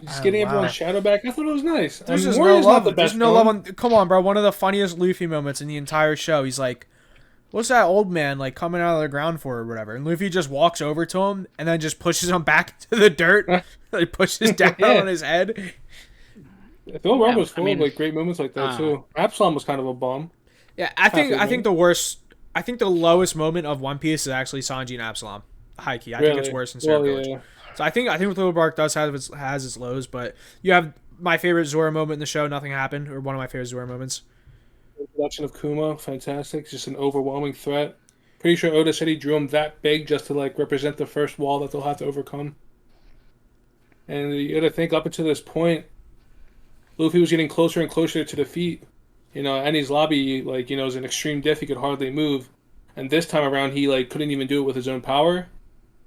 Just getting everyone's shadow back. I thought it was nice. There's just no love. There's no love on... Come on, bro. One of the funniest Luffy moments in the entire show. He's like, what's that old man, like, coming out of the ground for or whatever? And Luffy just walks over to him and then just pushes him back to the dirt. Like, pushes down on his head. Thriller Bark was full of like great moments like that too. Absalom was kind of a bum. Yeah, I think the worst... I think the lowest moment of One Piece is actually Sanji and Absalom. High key. I think it's worse than Syrup Village. Yeah. So I think Thriller Bark does has its lows, but you have my favorite Zoro moment in the show, Nothing Happened, or one of my favorite Zoro moments. Introduction of Kuma, fantastic. Just an overwhelming threat. Pretty sure Oda said he drew him that big just to like represent the first wall that they'll have to overcome. And you got to think up until this point, Luffy was getting closer and closer to defeat. Eni's lobby, like, is an extreme diff. He could hardly move. And this time around, he, like, couldn't even do it with his own power.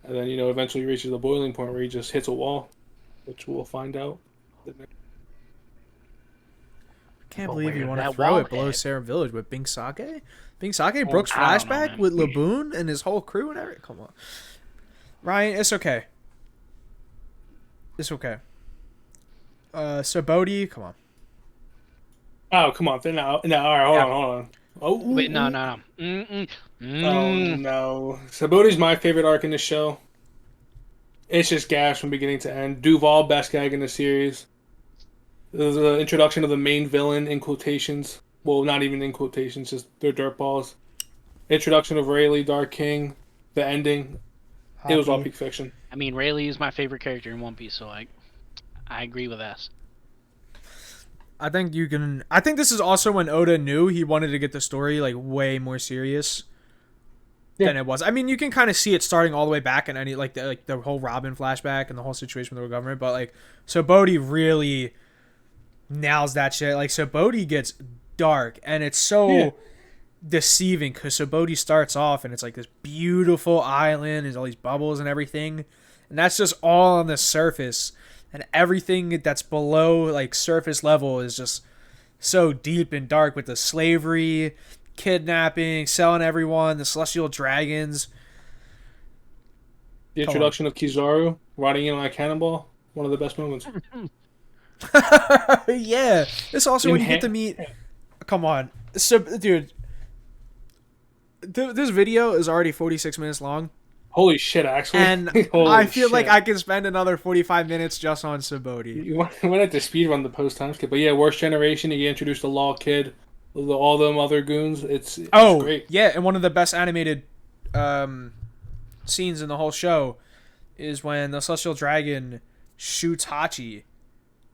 And then, eventually he reaches the boiling point where he just hits a wall, which we'll find out. I can't believe you want to throw it below Serum Village with Bing Sake. Bing Sake Brooks flashback with Laboon and his whole crew and everything. Come on. Ryan, it's okay. It's okay. So Bodhi, come on. Oh, come on. No, all right, hold on. Oh, wait, no. Oh, no. Saboti's my favorite arc in the show. It's just gas from beginning to end. Duval, best gag in the series. There's the introduction of the main villain in quotations. Well, not even in quotations, just they're dirtballs. Introduction of Rayleigh, Dark King. The ending. It was all peak fiction. I mean, Rayleigh is my favorite character in One Piece, so I agree with that. I think this is also when Oda knew he wanted to get the story like way more serious than it was. I mean, you can kind of see it starting all the way back in any the whole Robin flashback and the whole situation with the government, but like so Bodhi really nails that shit. Like so Bodhi gets dark and it's so deceiving because so Bodhi starts off and it's like this beautiful island, there's all these bubbles and everything, and that's just all on the surface. And everything that's below like surface level is just so deep and dark with the slavery, kidnapping, selling everyone, the celestial dragons. The introduction of Kizaru riding in on a cannonball, one of the best moments. Yeah, it's also when you get to meet. Come on, so dude, this video is already 46 minutes long. Holy shit, actually. And I feel like I can spend another 45 minutes just on Sabaody. You might have to speedrun the post-time skip. But yeah, Worst Generation, he introduced the Law Kid, all them other goons. It's great. Yeah, and one of the best animated scenes in the whole show is when the Celestial Dragon shoots Hachi.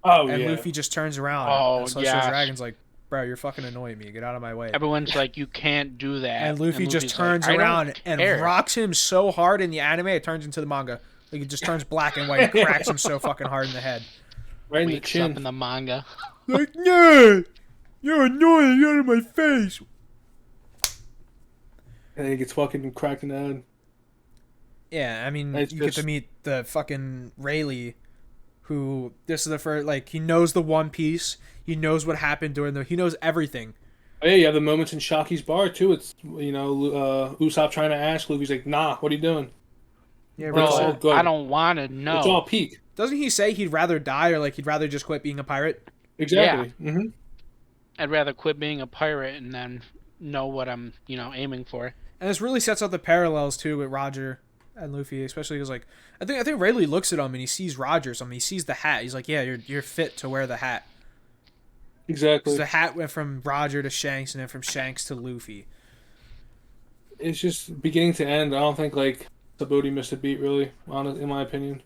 And Luffy just turns around. And the Celestial Dragon's like, bro, you're fucking annoying me. Get out of my way. Everyone's like, you can't do that. And Luffy just turns around and rocks him so hard in the anime, it turns into the manga. Like, it just turns black and white and cracks him so fucking hard in the head. Right in the chin. Up in the manga. Like, yeah, you're annoying. Get out of my face. And he gets fucking cracked in the head. Yeah, I mean, you get to meet the fucking Rayleigh, who, this is the first, like, he knows the One Piece. He knows what happened he knows everything. Oh, yeah, you have the moments in Shaki's bar, too. It's, Usopp trying to ask Luffy's like, nah, what are you doing? Yeah, bro, I don't want to know. It's all peak. Doesn't he say he'd rather die or, like, he'd rather just quit being a pirate? Exactly. Yeah. Mm-hmm. I'd rather quit being a pirate and then know what I'm, aiming for. And this really sets up the parallels, too, with Roger and Luffy, especially because, like, I think Rayleigh looks at him and he sees Roger or something. He sees the hat. He's like, yeah, you're fit to wear the hat. Exactly. Because the hat went from Roger to Shanks and then from Shanks to Luffy. It's just beginning to end. I don't think, like, Sabaody missed a beat, really, in my opinion.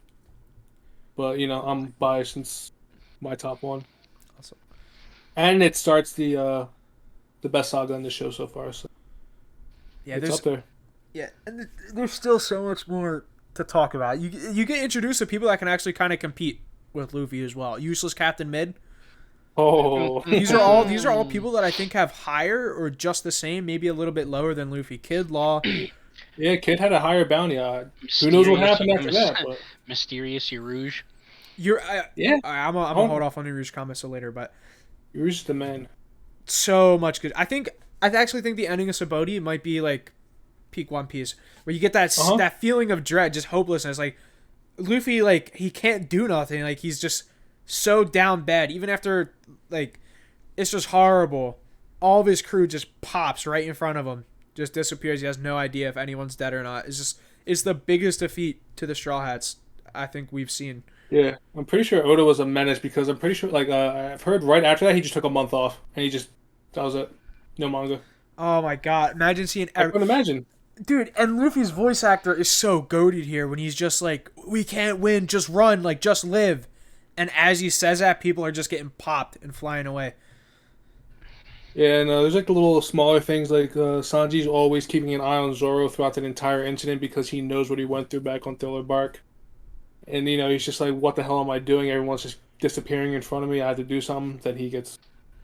But, I'm biased since my top one. Awesome. And it starts the best saga in the show so far. So yeah, it's up there. Yeah, and there's still so much more to talk about. You get introduced to people that can actually kind of compete with Luffy as well. Useless Captain Mid. Oh, these are all people that I think have higher or just the same, maybe a little bit lower than Luffy. Kid Law. Yeah, Kid had a higher bounty. Who knows what happened after that? But... Mysterious Rouge. I'm gonna hold off on the Rouge comments till later, but Rouge is the man. So much good. I actually think the ending of Sabaody might be like peak One Piece, where you get that that feeling of dread, just hopelessness. Like Luffy, like he can't do nothing. Like he's just so down bad. Even after like it's just horrible. All of his crew just pops right in front of him, just disappears. He has no idea if anyone's dead or not. It's the biggest defeat to the Straw Hats I think we've seen. Yeah, I'm pretty sure Oda was a menace because I'm pretty sure like I've heard right after that he just took a month off and that was it. No manga. Oh my god! Imagine seeing. I couldn't imagine. Dude, and Luffy's voice actor is so goated here when he's just like, we can't win, just run, like, just live. And as he says that, people are just getting popped and flying away. Yeah, and there's like the little smaller things, like Sanji's always keeping an eye on Zoro throughout that entire incident because he knows what he went through back on Thriller Bark. and he's just like, "What the hell am I doing? Everyone's just disappearing in front of me. I have to do something." Then he gets,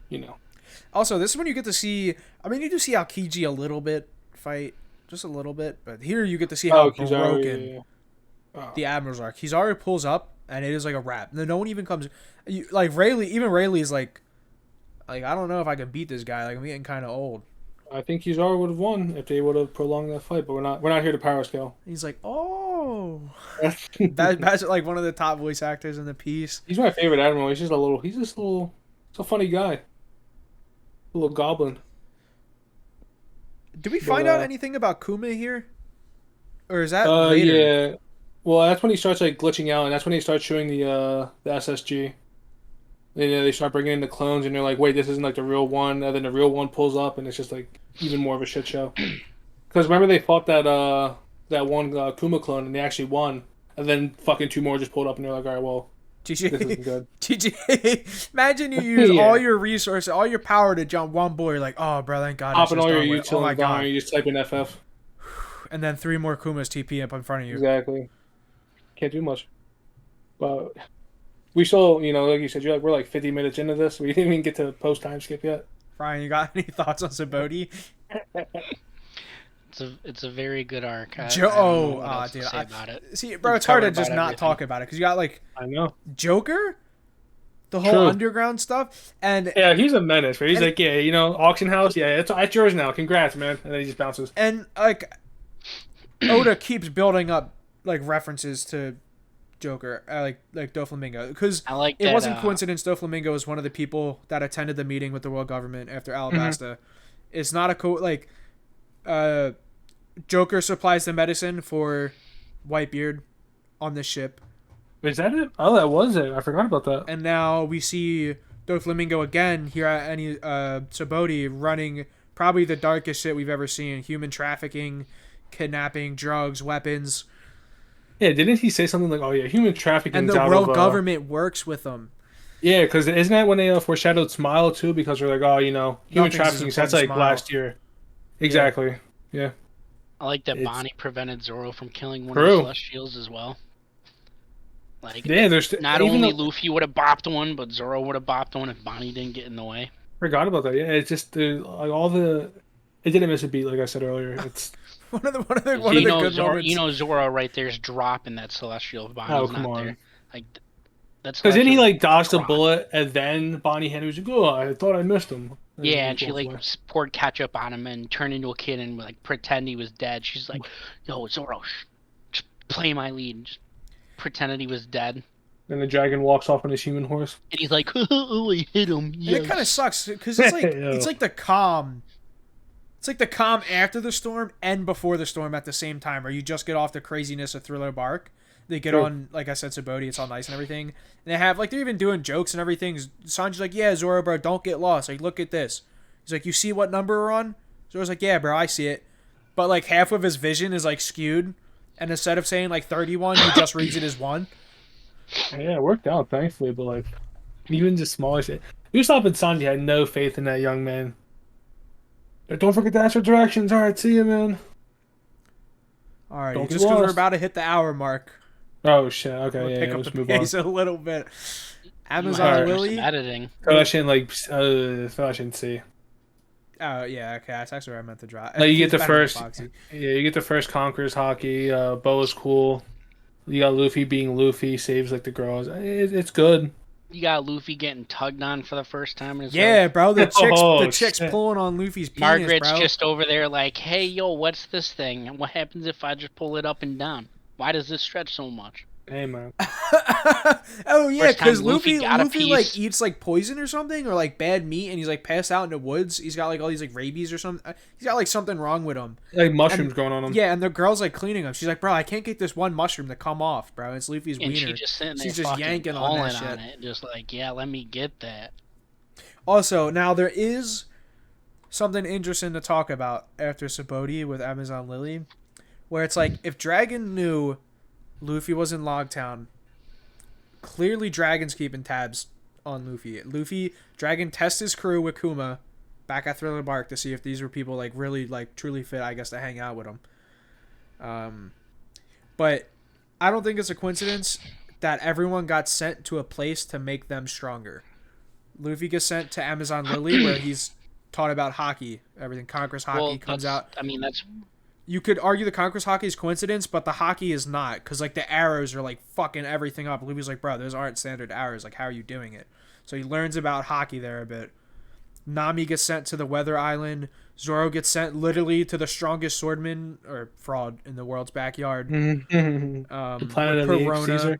you know. Also, this is when you get to see. I mean, you do see Aokiji a little bit fight, just a little bit, but here you get to see how broken the Admiral's arc. Kizaru pulls up, and it is like a wrap. No one even comes. Like Rayleigh, even Rayleigh's like I don't know if I can beat this guy. Like I'm getting kind of old. I think Kizaru would have won if they would have prolonged that fight, but we're not here to power scale. He's like, oh, that's like one of the top voice actors in the piece. He's my favorite Admiral. He's a funny guy. A little goblin. Did we find out anything about Kuma here? Or is that later? Yeah. Well, that's when he starts like glitching out, and that's when he starts showing the SSG. And they start bringing in the clones, and they're like, "Wait, this isn't like the real one." And then the real one pulls up, and it's just like even more of a shit show. Because remember they fought that one Kuma clone, and they actually won. And then fucking two more just pulled up, and they're like, "All right, well, this isn't good." GG. Imagine you use all your resources, all your power to jump one boy. You're like, "Oh, bro, thank God." Popping all your utilities oh my God. You just type in FF. And then 3 more Kumas TP up in front of you. Exactly. Can't do much. But we still, like you said, we're like 50 minutes into this. We didn't even get to post time skip yet. Ryan, you got any thoughts on Saboti? It's a very good arc. Dude, about it. See, bro, it's hard to just not talk about it because you got like I know Joker, the whole underground stuff, and yeah, he's a menace. But he's like, auction house, it's yours now. Congrats, man. And then he just bounces. And like Oda keeps building up like references to Joker, like Doflamingo, because it wasn't coincidence. Doflamingo was one of the people that attended the meeting with the world government after Alabasta. Mm-hmm. It's not a Joker supplies the medicine for Whitebeard on the ship. Is that it? Oh, that was it. I forgot about that. And now we see Doflamingo again here at Saboti running probably the darkest shit we've ever seen: human trafficking, kidnapping, drugs, weapons. Yeah, didn't he say something like, "Oh yeah, human trafficking"? And the world government works with them. Yeah, because isn't that when they foreshadowed Smile too? Because they're like, "Oh, human trafficking." So that's like Smile. Last year. Exactly. Yeah. I like that Bonnie prevented Zoro from killing one of the Celestials as well. Like, there's not only Luffy would have bopped one, but Zoro would have bopped one if Bonnie didn't get in the way. Forgot about that. Yeah, it's just like all the. It didn't miss a beat, like I said earlier. It's one of the good Zoro, moments. Zoro right there's dropping that Celestial if Bonnie's not there. Like that's because then he like dodged a bullet, and then Bonnie Henry was like, "Oh, I thought I missed him." And she like poured ketchup on him and turned into a kid and like pretend he was dead. She's like, "Yo, Zoro, just play my lead." Just pretended he was dead. Then the dragon walks off on his human horse, and he's like, "Oh, I hit him." Yes. It kind of sucks because it's like it's like the calm. It's like the calm after the storm and before the storm at the same time, or you just get off the craziness of Thriller Bark. They get on, like I said, Saboti. It's all nice and everything. And they have, like, they're even doing jokes and everything. Sanji's like, "Yeah, Zoro, bro, don't get lost. Like, look at this." He's like, "You see what number we're on?" Zoro's like, "Yeah, bro, I see it." But, like, half of his vision is, like, skewed. And instead of saying, like, 31, he just reads it as 1. Yeah, it worked out, thankfully. But, like, even just smaller shit. Usopp and Sanji had no faith in that young man. But don't forget to ask for directions. All right, see you, man. All right, just because we're about to hit the hour mark. Oh shit! Okay, we'll pick up let's the move pace on. a little bit. Amazon Lily. Editing. I shouldn't see. Oh yeah, okay. That's actually where I meant to drop. You get the first. Yeah, you get the first Conqueror's hockey. Boa's cool. You got Luffy being Luffy, saves like the girls. It's good. You got Luffy getting tugged on for the first time in his life. Bro, the chicks pulling on Luffy's penis, Margaret's bro. just over there like, "Hey, yo, what's this thing? And what happens if I just pull it up and down? Why does this stretch so much?" Hey, man. Oh, yeah, because Luffy like, eats, like, poison or something, or, like, bad meat, and he's, like, passed out in the woods. He's got, like, all these, like, rabies or something. He's got, like, something wrong with him. Like, mushrooms growing on him. Yeah, and the girl's, like, cleaning him. She's like, "Bro, I can't get this one mushroom to come off, bro. It's Luffy's wiener." She's just sitting there She's just yanking on that shit. It, just like, "Yeah, let me get that." Also, now there is something interesting to talk about after Saboti with Amazon Lily, where it's like, if Dragon knew Luffy was in Logtown, clearly Dragon's keeping tabs on Luffy. Dragon tests his crew with Kuma back at Thriller Bark to see if these were people, like, really, like, truly fit, I guess, to hang out with him. But I don't think it's a coincidence that everyone got sent to a place to make them stronger. Luffy gets sent to Amazon Lily where he's taught about hockey. Everything Conquerors hockey comes out. I mean, that's You could argue the Conquerors hockey is coincidence, but the hockey is not, because like the arrows are like fucking everything up. Luffy's like, bro, those aren't standard arrows. Like, how are you doing it? So he learns about hockey there a bit. Nami gets sent to the Weather Island. Zoro gets sent literally to the strongest swordman or fraud in the world's backyard. The planet of the apes, Caesar.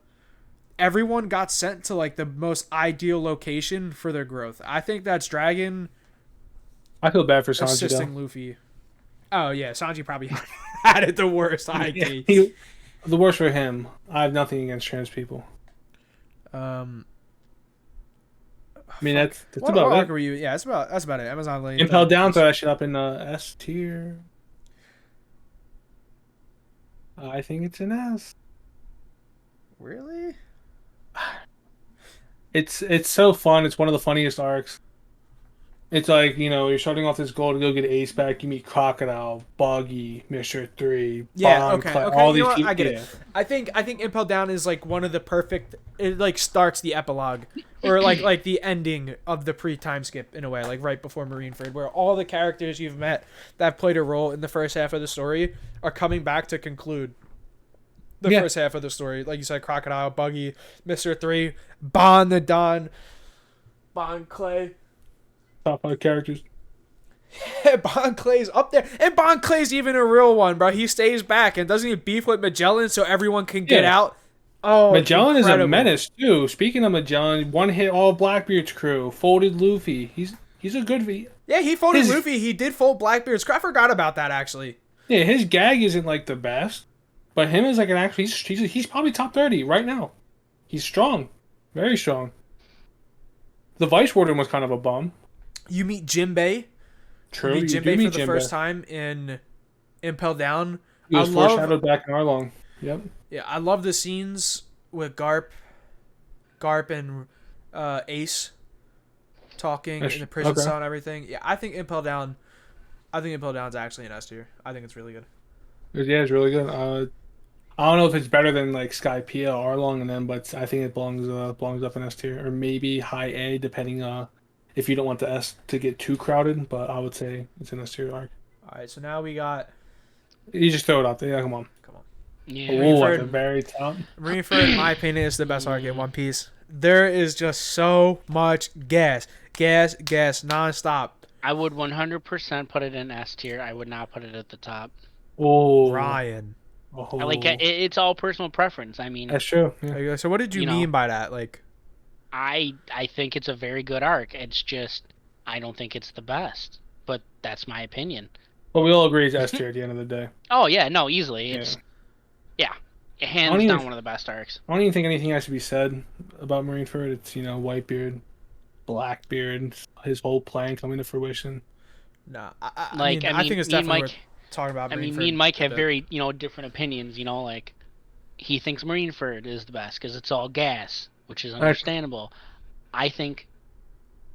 Everyone got sent to like the most ideal location for their growth. I think that's Dragon I feel bad for Sanji assisting though. Luffy. Oh yeah, Sanji probably had it the worst. The worst for him. I have nothing against trans people. I mean, that's what about arc it. were you? Yeah, that's about it. Amazon Lane. Impel Down, throw that shit up in S tier. I think it's an S. Really? It's so fun. It's one of the funniest arcs. It's like, you're starting off this goal to go get Ace back. You meet Crocodile, Buggy, Mr. 3, Yeah. Bon, Okay. Cla- Okay. all You these know what? people. I get Yeah. it. I think Impel Down is like one of the perfect. It like starts the epilogue, or like the ending of the pre-time skip in a way, like right before Marineford, where all the characters you've met that played a role in the first half of the story are coming back to conclude the first half of the story. Like you said, Crocodile, Buggy, Mr. 3, Bon the Don, Bon Clay. Top 5 characters. Bon Clay's up there, and Bon Clay's even a real one, bro. He stays back and doesn't he beef with Magellan so everyone can get out. Oh, Magellan is a incredible. menace too. Speaking of Magellan, one hit all Blackbeard's crew, folded Luffy. He's a good Yeah, he folded Luffy. He did fold Blackbeard's crew. I forgot about that actually. Yeah, his gag isn't like the best, but him as like an actual he's probably top 30 right now. He's strong, very strong. The Vice Warden was kind of a bum. You meet Jinbei. True, You meet you Jinbei do meet for the Jinbei. first time in Impel Down. He was foreshadowed back in Arlong. Yep. Yeah, I love the scenes with Garp and Ace talking in the prison cell and everything. Yeah, I think Impel Down's actually an S tier. I think it's really good. Yeah, it's really good. I don't know if it's better than like Skypiea, Arlong, and them, but I think it belongs up in S tier or maybe high A, depending if you don't want the S to get too crowded. But I would say it's an S tier arc. All right, so now we got. You just throw it out there. Yeah, come on. yeah. Oh, at the very top. Marineford, in my opinion, is the best arc in One Piece. There is just so much gas, nonstop. I would 100% put it in S tier. I would not put it at the top. Oh, Ryan. Oh. I like it's all personal preference. I mean, That's true. Yeah. So what did you You know. mean by that? Like, I think it's a very good arc. It's just I don't think it's the best, but that's my opinion. But we all agree it's S tier at the end of the day. Oh yeah, no, easily. It's hands don't down even- one of the best arcs. I don't even think anything has to be said about Marineford. It's Whitebeard, Blackbeard, his whole plan coming to fruition. nah. I Like mean, I think it's me and definitely Mike. worth talking about. I mean, Marineford me and Mike a have bit. very different opinions. Like he thinks Marineford is the best because it's all gas, which is understandable. I think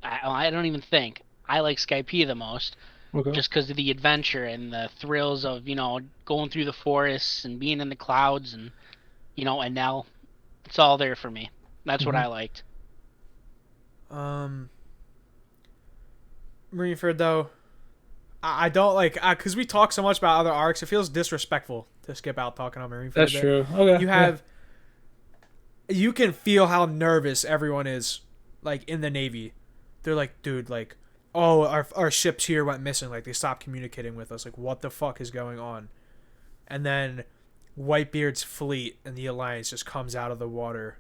I don't even think I like Skypiea the most. Okay. Just because of the adventure and the thrills of going through the forests and being in the clouds and and now it's all there for me. That's what I liked. Marineford though, I don't like because we talk so much about other arcs. It feels disrespectful to skip out talking on Marineford. That's a bit. true. Okay. You can feel how nervous everyone is, like in the Navy. They're like, dude, like, oh, our ships here went missing. Like they stopped communicating with us. Like, what the fuck is going on? And then Whitebeard's fleet and the Alliance just comes out of the water,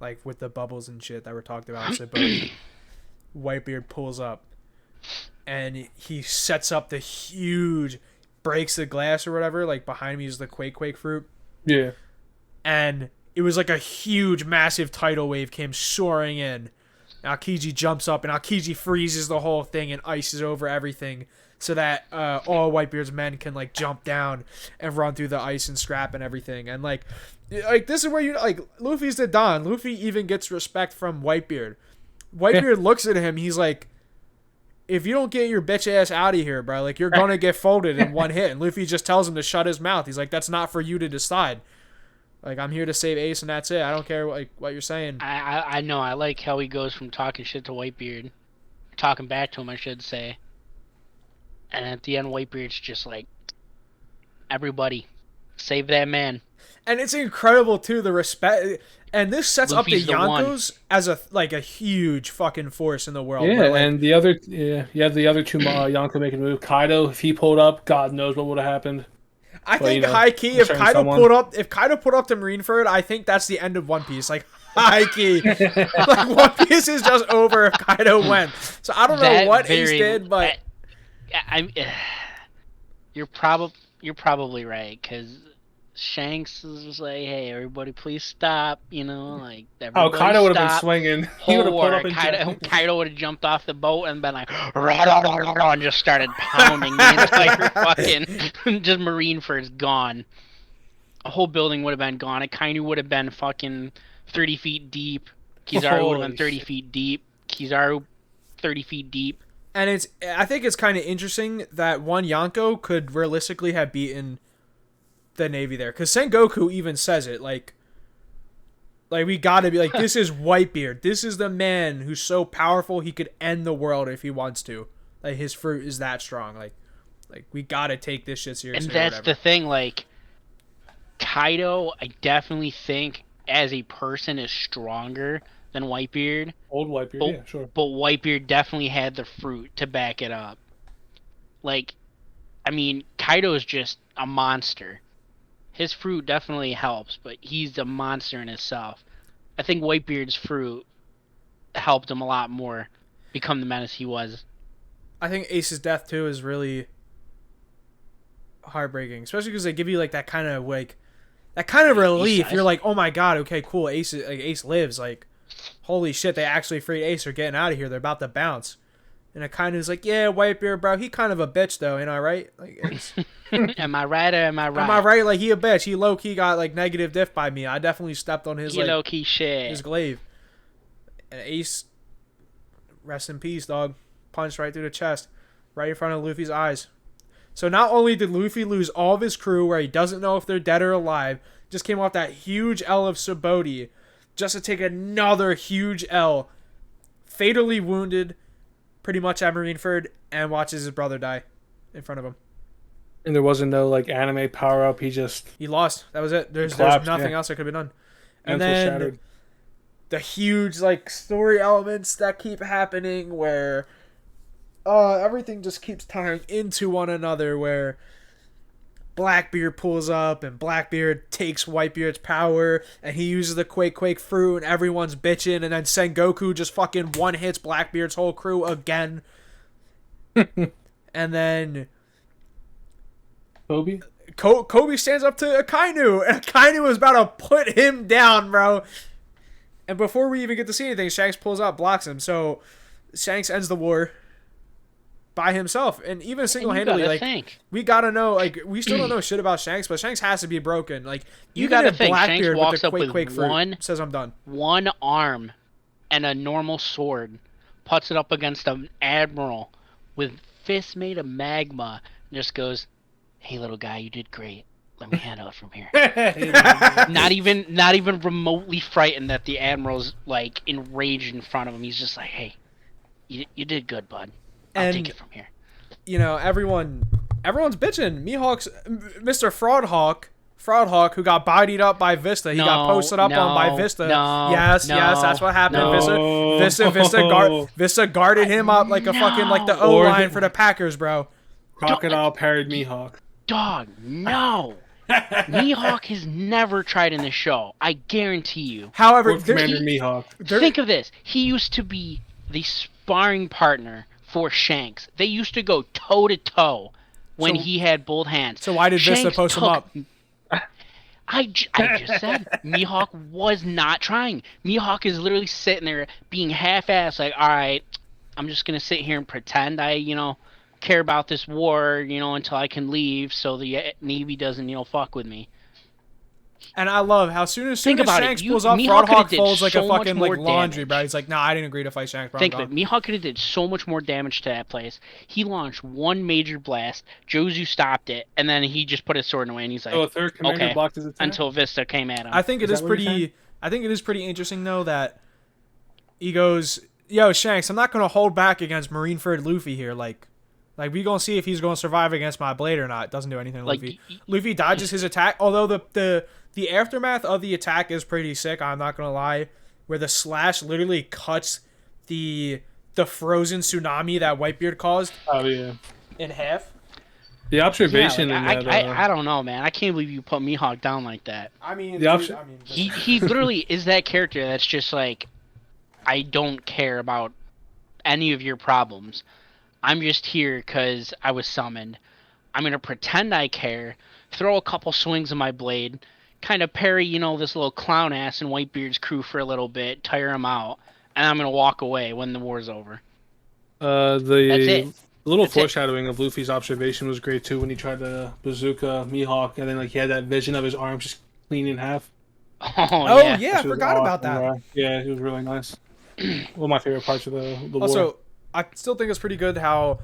like with the bubbles and shit that were talked about. So Whitebeard pulls up, and he sets up the huge, breaks the glass or whatever. Like behind me is the quake fruit. Yeah. And it was like a huge, massive tidal wave came soaring in. Aokiji jumps up, and Aokiji freezes the whole thing and ices over everything so that all Whitebeard's men can, like, jump down and run through the ice and scrap and everything. And, like this is where Luffy's the Don. Luffy even gets respect from Whitebeard. Whitebeard looks at him. He's like, if you don't get your bitch ass out of here, bro, like, you're going to get folded in one hit. And Luffy just tells him to shut his mouth. He's like, that's not for you to decide. Like, I'm here to save Ace, and that's it. I don't care what you're saying. I know. I like how he goes from talking shit to Whitebeard, talking back to him, I should say. And at the end, Whitebeard's just like, everybody, save that man. And it's incredible too, the respect. And this sets Luffy's up the Yonkos as a huge fucking force in the world. Yeah, where, like, and the other, you have the other two Yonko making a move. Kaido, if he pulled up, God knows what would have happened. I But, think high key, if Kaido pulled up to Marineford, I think that's the end of One Piece. Like, high key, like, One Piece is just over if Kaido went. So I don't know what Ace did, but you're probably right, because Shanks is just like, hey, everybody, please stop. You know, like, everybody Kaido would have been stop. swinging. He would have put up and Kaido would have jumped off the boat and been like, and just started pounding the entire fucking. Just Marineford's gone. A whole building would have been gone. Akainu would have been fucking 30 feet deep. Kizaru would have been 30 feet deep. Kizaru 30 feet deep. And I think it's kind of interesting that one Yonko could realistically have beaten the Navy there, because Sengoku even says it, like we gotta be like, this is Whitebeard, this is the man who's so powerful he could end the world if he wants to, like, his fruit is that strong, like we gotta take this shit seriously. And that's the thing, like, Kaido, I definitely think as a person is stronger than Whitebeard. Old Whitebeard, yeah, sure. But Whitebeard definitely had the fruit to back it up. Like, I mean, Kaido is just a monster. His fruit definitely helps, but he's a monster in himself. I think Whitebeard's fruit helped him a lot more become the menace he was. I think Ace's death too is really heartbreaking, especially because they give you like that kind of relief. You're like, oh my god, okay, cool, Ace lives. Like, holy shit, they actually freed Ace. They're getting out of here. They're about to bounce. And it kind of is like, yeah, Whitebeard, bro, he kind of a bitch though, ain't I right? Like, it's, am I right or am I right? am I right? Like, he a bitch. He low key got like negative diff by me. I definitely stepped on his low key shit. His glaive. And Ace, rest in peace, dog. Punched right through the chest, right in front of Luffy's eyes. So not only did Luffy lose all of his crew, where he doesn't know if they're dead or alive, just came off that huge L of Subodi, just to take another huge L, fatally wounded, pretty much at Marineford, and watches his brother die in front of him. And there wasn't no like anime power up. He lost. That was it. There's nothing else that could be done. And then shattered. The huge like story elements that keep happening, where everything just keeps tying into one another, where Blackbeard pulls up and Blackbeard takes Whitebeard's power and he uses the Quake fruit and everyone's bitching, and then Sengoku just fucking one hits Blackbeard's whole crew again. And then Kobe stands up to Akainu, and Akainu is about to put him down, bro. And before we even get to see anything, Shanks pulls out, blocks him. So Shanks ends the war by himself, and even single-handedly, like, we gotta know, like, we still don't know shit about Shanks, but Shanks has to be broken. Like, you gotta think Blackbeard Shanks walks with the up with fruit says I'm done. One arm and a normal sword, puts it up against an admiral with fists made of magma, and just goes, "Hey, little guy, you did great. Let me handle it from here." not even remotely frightened that the admiral's like enraged in front of him. He's just like, "Hey, you did good, bud. I'll take it from here." You know, everyone's bitching. Mihawk's Mr. Fraudhawk, who got bodied up by Vista. He got posted up on by Vista. Yes, that's what happened. Vista guarded him up like a fucking, like the O line for the Packers, bro. Crocodile parried Mihawk. Dog, no. Mihawk has never tried in the show. I guarantee you. However, Commander Mihawk. Think of this. He used to be the sparring partner for Shanks. They used to go toe to toe when he had both hands. So why did Vista post him up? I just said Mihawk was not trying. Mihawk is literally sitting there being half-assed, like, all right, I'm just gonna sit here and pretend I, care about this war, until I can leave, so the Navy doesn't, fuck with me. And I love how soon as Think about it. Shanks pulls up, Mihawk Froghawk did folds like a so much fucking more like laundry, damage. bro. He's like, nah, I didn't agree to fight Shanks, bro. Think of it. Mihawk could have did so much more damage to that place. He launched one major blast. Jozu stopped it, and then he just put his sword away, and he's like, So a third commander okay, blocked his attack. until Vista came at him. I think it is pretty. I think it is pretty interesting though that he goes, "Yo, Shanks, I'm not gonna hold back against Marineford Luffy here. Like we gonna see if he's gonna survive against my blade or not. Doesn't do anything to Like, Luffy. Luffy dodges his attack. Although the aftermath of the attack is pretty sick. I'm not gonna lie, where the slash literally cuts the frozen tsunami that Whitebeard caused. Oh yeah. In half. The observation Yeah, in that. I don't know, man. I can't believe you put Mihawk down like that. I mean, The option- He literally is that character that's just like, I don't care about any of your problems. I'm just here because I was summoned. I'm going to pretend I care, throw a couple swings of my blade, kind of parry, this little clown ass in Whitebeard's crew for a little bit, tire him out, and I'm going to walk away when the war's over. That's it. The little That's it. foreshadowing of Luffy's observation was great too when he tried to bazooka Mihawk and then like he had that vision of his arms just clean in half. Oh yeah, I Which was forgot about that. awesome, yeah, it was really nice. One of my favorite parts of the war. Also, I still think it's pretty good how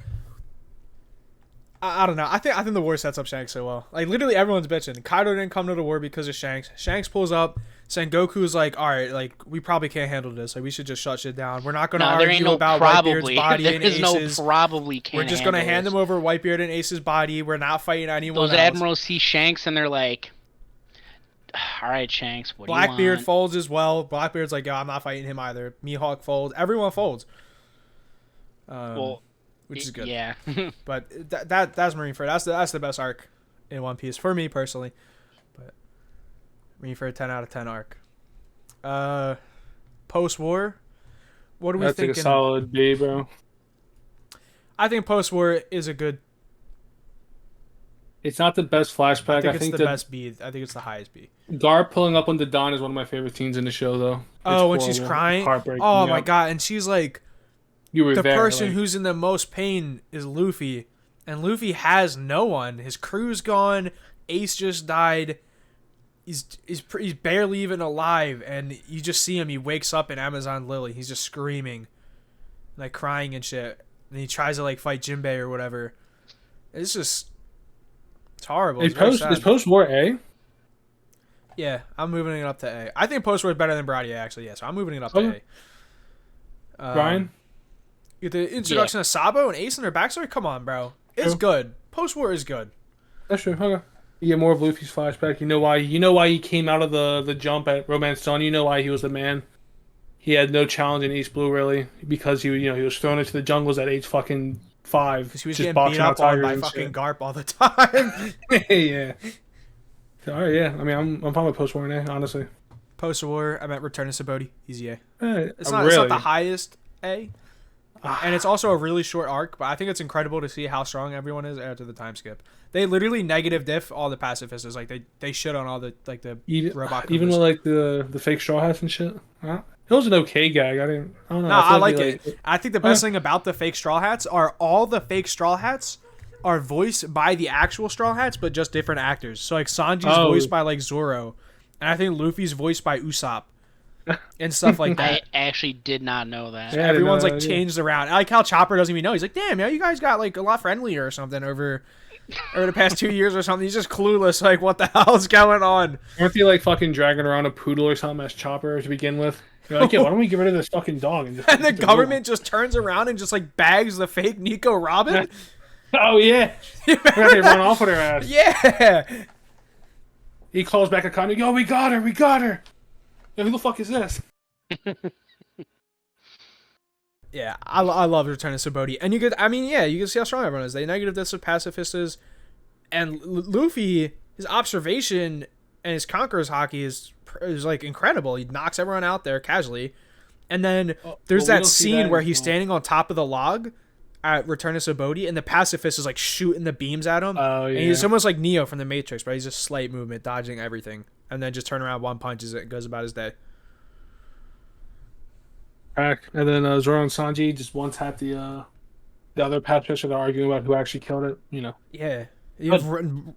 I don't know. I think the war sets up Shanks so well. Like literally everyone's bitching. Kaido didn't come to the war because of Shanks. Shanks pulls up. Sengoku's like, all right, like we probably can't handle this. Like we should just shut shit down. We're not going to argue about Whitebeard's body and Ace's. There's no probably can't. We're just going to hand them over Whitebeard and Ace's body. We're not fighting anyone Those else. admirals see Shanks and they're like, all right, Shanks, what do you Blackbeard want? folds as well. Blackbeard's like, yo, I'm not fighting him either. Mihawk folds. Everyone folds. Which is good. Yeah. But that's Marineford. That's the best arc in One Piece for me personally. But Marineford 10 out of 10 arc. Post war. What are we That's thinking? like a solid B, bro. I think post war is a good. It's not the best flashback. I think it's the best B. I think it's the highest B. Garp pulling up on the Dawn is one of my favorite scenes in the show, though. Oh, when It's she's horrible. crying. Heartbreaking, Oh my yeah. god, and she's like, You were the there, person like- who's in the most pain is Luffy, and Luffy has no one. His crew's gone. Ace just died. He's barely even alive, and you just see him. He wakes up in Amazon Lily. He's just screaming, like crying and shit. And he tries to like fight Jinbei or whatever. It's just, it's horrible. It's very sad. Is post-war A? Yeah, I'm moving it up to A. I think post-war is better than Bradia, actually. Yeah, so I'm moving it up to Okay. A. Brian? The introduction of Sabo and Ace and their backstory. Come on, bro. It's True. good. Post-war is good. That's true. Okay. You get more of Luffy's flashback. You know why he came out of the jump at Romance Dawn. You know why he was the man. He had no challenge in East Blue really because he was thrown into the jungles at age fucking 5. Because he was just getting boxing beat out up on tigers by and fucking shit. Garp all the time. Yeah. All right. Yeah. I mean, I'm fine with post-war A, honestly. Post-war, I meant Return to Sabaody. Easy A. It's Really? not the highest A. And it's also a really short arc, but I think it's incredible to see how strong everyone is after the time skip. They literally negative diff all the pacifistas. Like they shit on all the robot. Even with like the fake straw hats and shit. Huh? It was an okay gag. I don't know. No, I like it. I think the best thing about the fake straw hats are all the fake straw hats are voiced by the actual straw hats, but just different actors. So like Sanji's voiced by like Zoro, and I think Luffy's voiced by Usopp, and stuff like that. I actually did not know that. Yeah, Everyone's I didn't like know that, changed around. I like how Chopper doesn't even know. He's like, damn, you guys got like a lot friendlier or something over the past 2 years or something. He's just clueless. Like, what the hell's going on? Aren't they like fucking dragging around a poodle or something as Chopper to begin with? You're like, yeah, why don't we get rid of this fucking dog? And, just And the government just turns around and just like bags the fake Nico Robin. Oh yeah, they run off with her ass. Yeah. He calls back a con. Yo, we got her. Yo, who the fuck is this? Yeah, I love Return to Sabaody. And you could see how strong everyone is. They negative this with pacifistas. And Luffy, his observation and his conqueror's hockey is like incredible. He knocks everyone out there casually. And then there's that scene where he's standing on top of the log at Return to Sabaody, and the pacifist is like shooting the beams at him. Oh, yeah. And he's almost like Neo from the Matrix, but he's just slight movement, dodging everything. And then just turn around, one punches it, and goes about his day. Back. And then Zoro and Sanji just one tap the other pacifist, they're arguing about who actually killed it. Yeah.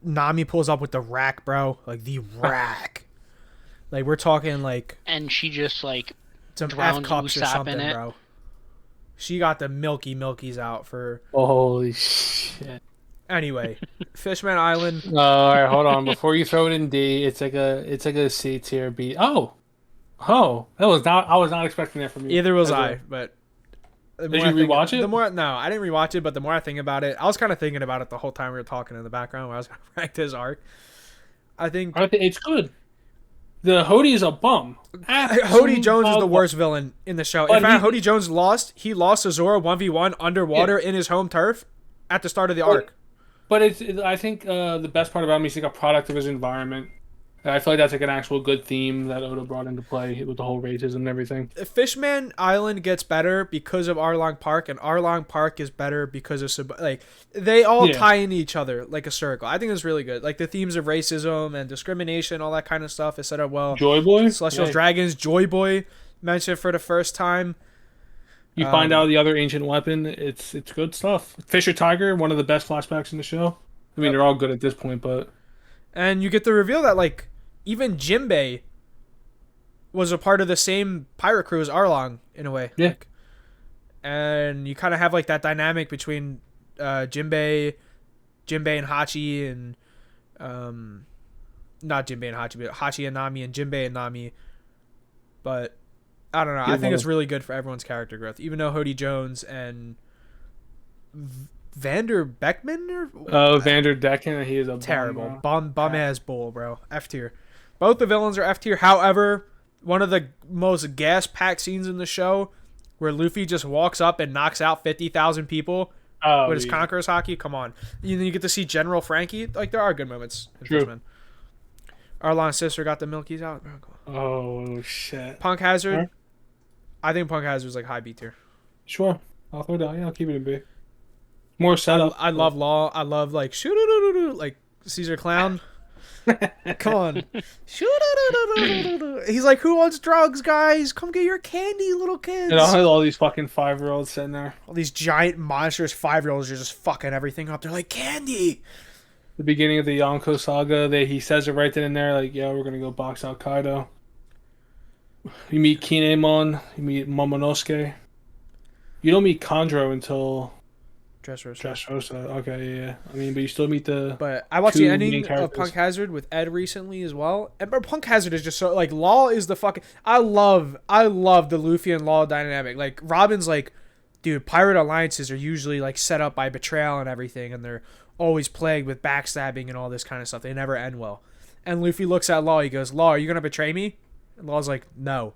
Nami pulls up with the rack, bro. Like, the rack. Like we're talking like And she just like some F drowns cups or Usopp something, in it. bro. She got the milkies out for. Holy shit. Anyway, Fishman Island. All right, hold on. Before you throw it in D, it's like a C tier B. Oh, that was not. I was not expecting that from you. Either was As a- I, but the Did more you I think, rewatch it? the more no, I didn't rewatch it, but the more I think about it, I was kind of thinking about it the whole time we were talking in the background. Where I was gonna rank this arc. I think It's good. The Hody is a bum. Hody Jones is the Absolute worst villain in the show. But In fact, he- Hody Jones lost. He lost to Zoro 1v1 underwater in his home turf at the start of the arc. But I think the best part about him is he's like a product of his environment. And I feel like that's like an actual good theme that Oda brought into play with the whole racism and everything. Fishman Island gets better because of Arlong Park, and Arlong Park is better because of like they all Yeah. tie into each other like a circle. I think it's really good. Like the themes of racism and discrimination, all that kind of stuff is set up well. Joy Boy? Celestial Yeah. Dragons, Joy Boy mentioned for the first time. You find out the other ancient weapon. It's good stuff. Fisher Tiger, one of the best flashbacks in the show. I mean, they're all good at this point, but And you get the reveal that like even Jinbei was a part of the same pirate crew as Arlong in a way. Yeah. Like, and you kind of have like that dynamic between Jinbei and Hachi and not Jinbei and Hachi, but Hachi and Nami and Jinbei and Nami. But I don't know. I think it's really good for everyone's character growth. Even though Hody Jones and Vander Beckman or Vander Decken, he is a terrible bum, bum ass bull, bro. F tier. Both the villains are F tier. However, one of the most gas packed scenes in the show, where Luffy just walks up and knocks out 50,000 people with his Conqueror's Hockey. Come on, you get to see General Frankie. Like there are good moments. In True. Fishman. Arlon's sister got the milkies out. Bro, come on. Oh shit. Punk Hazard. Huh? I think Punk Hazard's like high B tier. Sure. I'll throw it down. Yeah, I'll keep it in B. More setup. I love Law. I love like like Caesar Clown. Come on. He's like, who wants drugs, guys? Come get your candy, little kids. And I'll have all these fucking 5-year-olds sitting there. All these giant monstrous 5-year-olds are just fucking everything up. They're like, candy. The beginning of the Yonko saga, he says it right then and there, like, yeah, we're gonna go box out Kaido. You meet Kinemon, you meet Momonosuke. You don't meet Kandro until Dressrosa. Okay, yeah. I mean, but you still meet the. But I watched two the main ending of characters. Punk Hazard with Ed recently as well. And but Punk Hazard is just so like Law is the fucking. I love the Luffy and Law dynamic. Like Robin's like, dude, pirate alliances are usually like set up by betrayal and everything, and they're always plagued with backstabbing and all this kind of stuff. They never end well. And Luffy looks at Law. He goes, "Law, are you gonna betray me?" And Law's like, "No."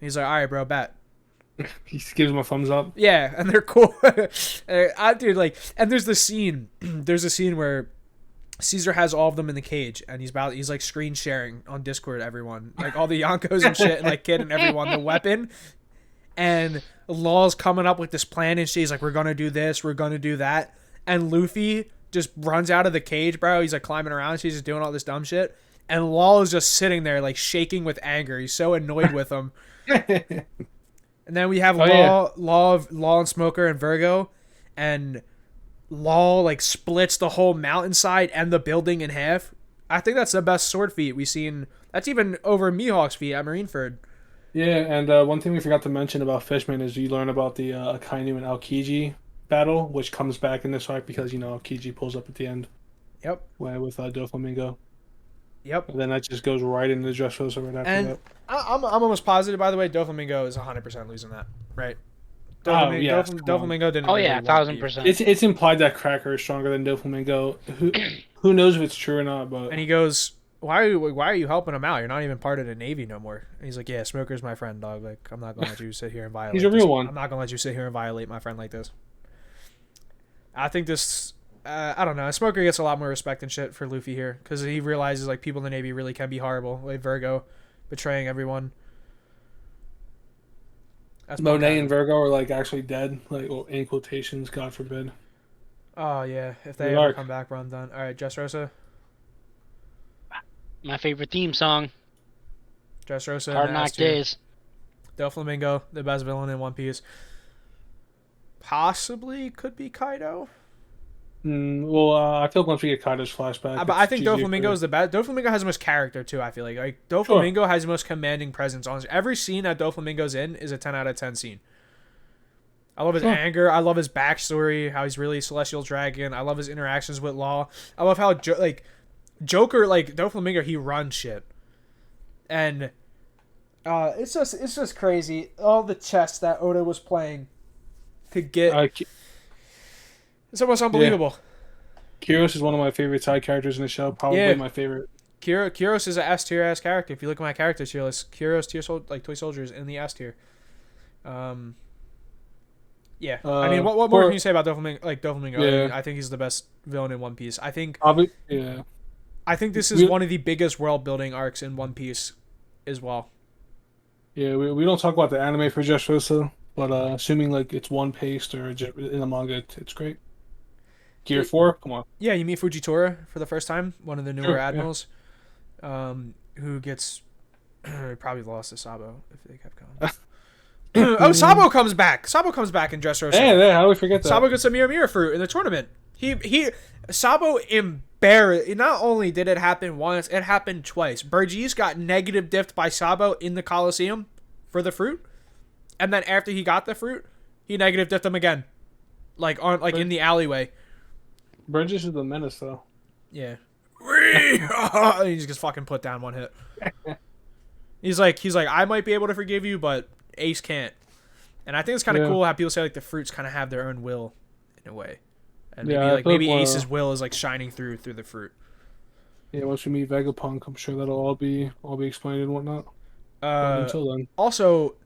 He's like, "All right, bro, bet." He gives him a thumbs up. Yeah, and they're cool. Dude, like, and there's the scene. There's a scene where Caesar has all of them in the cage, and he's like screen sharing on Discord everyone, like all the Yonkos and shit, and like Kid and everyone the weapon. And Law's coming up with this plan, and she's like, "We're gonna do this, we're gonna do that," and Luffy just runs out of the cage, bro. He's like climbing around, she's just doing all this dumb shit, and Law is just sitting there like shaking with anger. He's so annoyed with him. And then we have Law and Smoker and Virgo, and Law like splits the whole mountainside and the building in half. I think that's the best sword feat we've seen. That's even over Mihawk's feat at Marineford. Yeah, and one thing we forgot to mention about Fishman is you learn about the Akainu and Aokiji battle, which comes back in this arc because, Aokiji pulls up at the end. Yep. With Doflamingo. Yep. And then that just goes right into the Dressrosa right after And that. I'm almost positive, by the way, Doflamingo is 100% losing that, right? Yeah, Doflamingo didn't. Oh really yeah, want beef. 1000%. It's implied that Cracker is stronger than Doflamingo. Who knows if it's true or not, but... And he goes, why are you helping him out? You're not even part of the Navy no more. And he's like, yeah, Smoker's my friend, dog. Like, I'm not gonna let you sit here and violate. He's a real this. one. I'm not gonna let you sit here and violate my friend like this. I think this. I don't know. Smoker gets a lot more respect and shit for Luffy here because he realizes like people in the Navy really can be horrible. Like Virgo betraying everyone. That's Monet and Virgo are like actually dead, like in quotations, God forbid. Oh yeah, if they Good ever arc. come back, run done. All right, Dressrosa. My favorite theme song, Dressrosa. Hard Knock Days. Doflamingo, the best villain in One Piece. Possibly could be Kaido. I feel like once we get Kaido's flashback, But I it's think GG for Doflamingo you. is the best. Doflamingo has the most character too. I feel like Sure. Doflamingo has the most commanding presence. On every scene that Doflamingo's in is a 10 out of 10 scene. I love his Sure. anger. I love his backstory. How he's really a celestial dragon. I love his interactions with Law. I love how Joker, like Doflamingo, he runs shit, and it's just crazy. All the chess that Oda was playing to get. Ki- It's almost yeah, unbelievable. Kyros is one of my favorite side characters in the show. Probably Yeah. my favorite. Kyros is a S tier ass character. If you look at my character tier list, Kyros like Toy Soldiers in the S tier. Yeah. I mean, what more can you say about Doflamingo? Like Doflamingo, Yeah. I mean, I think he's the best villain in One Piece. Yeah. I think this is one of the biggest world building arcs in One Piece, as well. Yeah, we don't talk about the anime for Dressrosa, but assuming like it's one paced or in the manga, it's great. Gear 4, come on. Yeah, you meet Fujitora for the first time, one of the newer Sure, yeah. admirals, who gets probably lost to Sabo if they kept going. Oh, Sabo comes back. Sabo comes back in Dressrosa. Yeah, how do we forget that? Sabo gets a Mira fruit in the tournament. Sabo embarrassed. Not only did it happen once, it happened twice. Burgess got negative diffed by Sabo in the Coliseum for the fruit, and then after he got the fruit, he negative diffed him again, in the alleyway. Burgess is the menace, though. Yeah. He just gets fucking put down one hit. He's like, I might be able to forgive you, but Ace can't. And I think it's kind of cool how people say like the fruits kind of have their own will, in a way. And maybe Ace's will is like shining through the fruit. Yeah, once we meet Vegapunk, I'm sure that'll all be explained and whatnot. But until then, Also,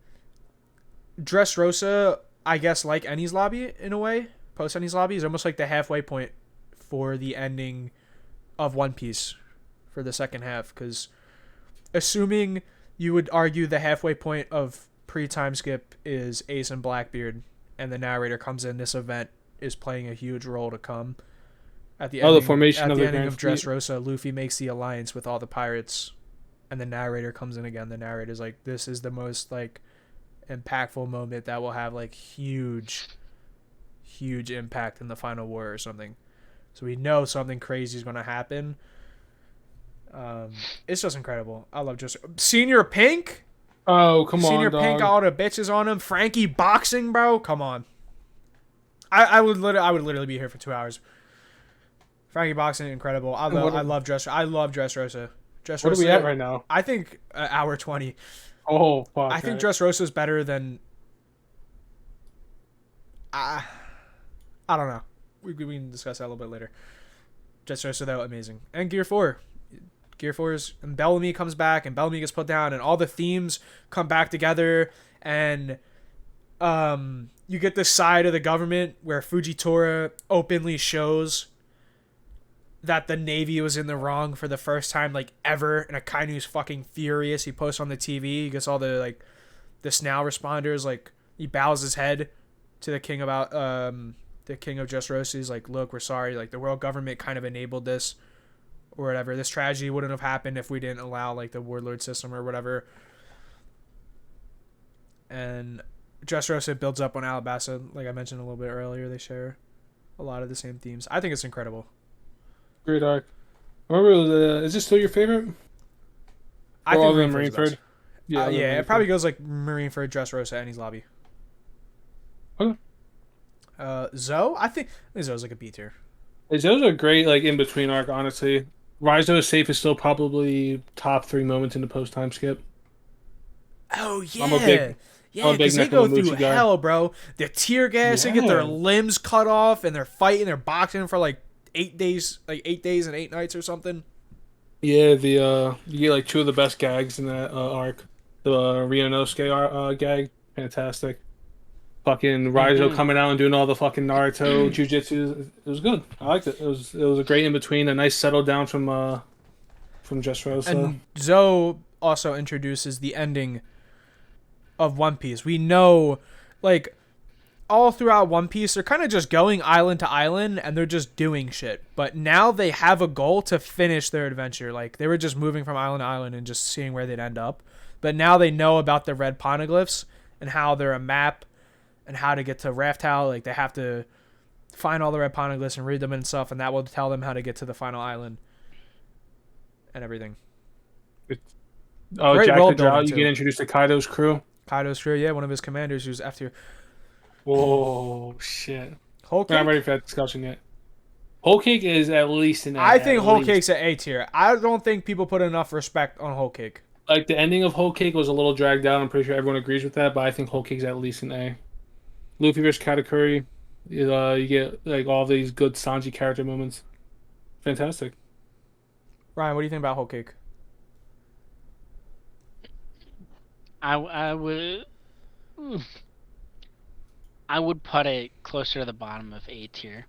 Dressrosa, I guess, like Enies Lobby in a way, post Enies Lobby is almost like the halfway point for the ending of One Piece for the second half. Because assuming you would argue the halfway point of pre-time skip is Ace and Blackbeard, and the narrator comes in, this event is playing a huge role to come. At the ending, the formation at of the the ending Grand of Fleet. Dressrosa, Luffy makes the alliance with all the pirates, and the narrator comes in again. The narrator's like, this is the most like impactful moment that will have like huge impact in the final war or something. So we know something crazy is going to happen. It's just incredible. I love just Senior Pink. Oh, come on, Senior dog. Pink, all the bitches on him. Frankie boxing, bro. Come on. I would literally be here for 2 hours. Frankie boxing, incredible. I love Dressrosa. What are we at right now? I think hour 20. Oh, fuck. I think Dressrosa is better than. I don't know. We can discuss that a little bit later. Dressrosa though, amazing. And Gear 4. Gear 4's and Bellamy comes back and Bellamy gets put down and all the themes come back together and you get this side of the government where Fujitora openly shows that the Navy was in the wrong for the first time like ever, and Akainu's fucking furious. He posts on the TV, he gets all the like the Snao responders, like he bows his head to the king about the king of Dressrosa. He's like, look, we're sorry, like the world government kind of enabled this or whatever. This tragedy wouldn't have happened if we didn't allow like the warlord system or whatever. And Dressrosa builds up on Alabasta, like I mentioned a little bit earlier. They share a lot of the same themes. I think it's incredible. Great arc. Remember, is this still your favorite? I Or think other than Marineford's Marineford? best. Yeah, it probably goes like Marineford, Dressrosa, and his lobby. Okay. Zoe, I think Zoe's like a B tier. Those are great, like in between arc. Honestly, Rise is Safe is still probably top 3 moments in the post time skip. Oh yeah, I'm a big because they go through Necromushi guy. hell, bro. They're tear gas. They get their limbs cut off, and they're fighting. They're boxing for like 8 days, like 8 days and 8 nights or something. Yeah, you get like 2 of the best gags in that arc. The Ryunosuke gag, fantastic. Fucking Raizo coming out and doing all the fucking Naruto jujitsu. It was good. I liked it. It was a great in between. A nice settle down from Dressrosa. And Zoe also introduces the ending of One Piece. We know, like, all throughout One Piece, they're kind of just going island to island, and they're just doing shit. But now they have a goal to finish their adventure. Like, they were just moving from island to island and just seeing where they'd end up. But now they know about the red poneglyphs and how they're a map and how to get to Raft House. Like, they have to find all the red poneglyphs and read them and stuff, and that will tell them how to get to the final island and everything. Oh, Great Jack world the Drow, building, you too. get introduced to Kaido's crew. Kaido's crew, yeah, one of his commanders who's F tier. Whoa, shit. Whole We're not Cake? ready for that discussion yet. Whole Cake is at least an A. I think at Whole least. Cake's at A tier. I don't think people put enough respect on Whole Cake. Like, the ending of Whole Cake was a little dragged out. I'm pretty sure everyone agrees with that, but I think Whole Cake's at least an A. Luffy vs. Katakuri, you get like all these good Sanji character moments. Fantastic. Ryan, what do you think about Whole Cake? I would put it closer to the bottom of A tier.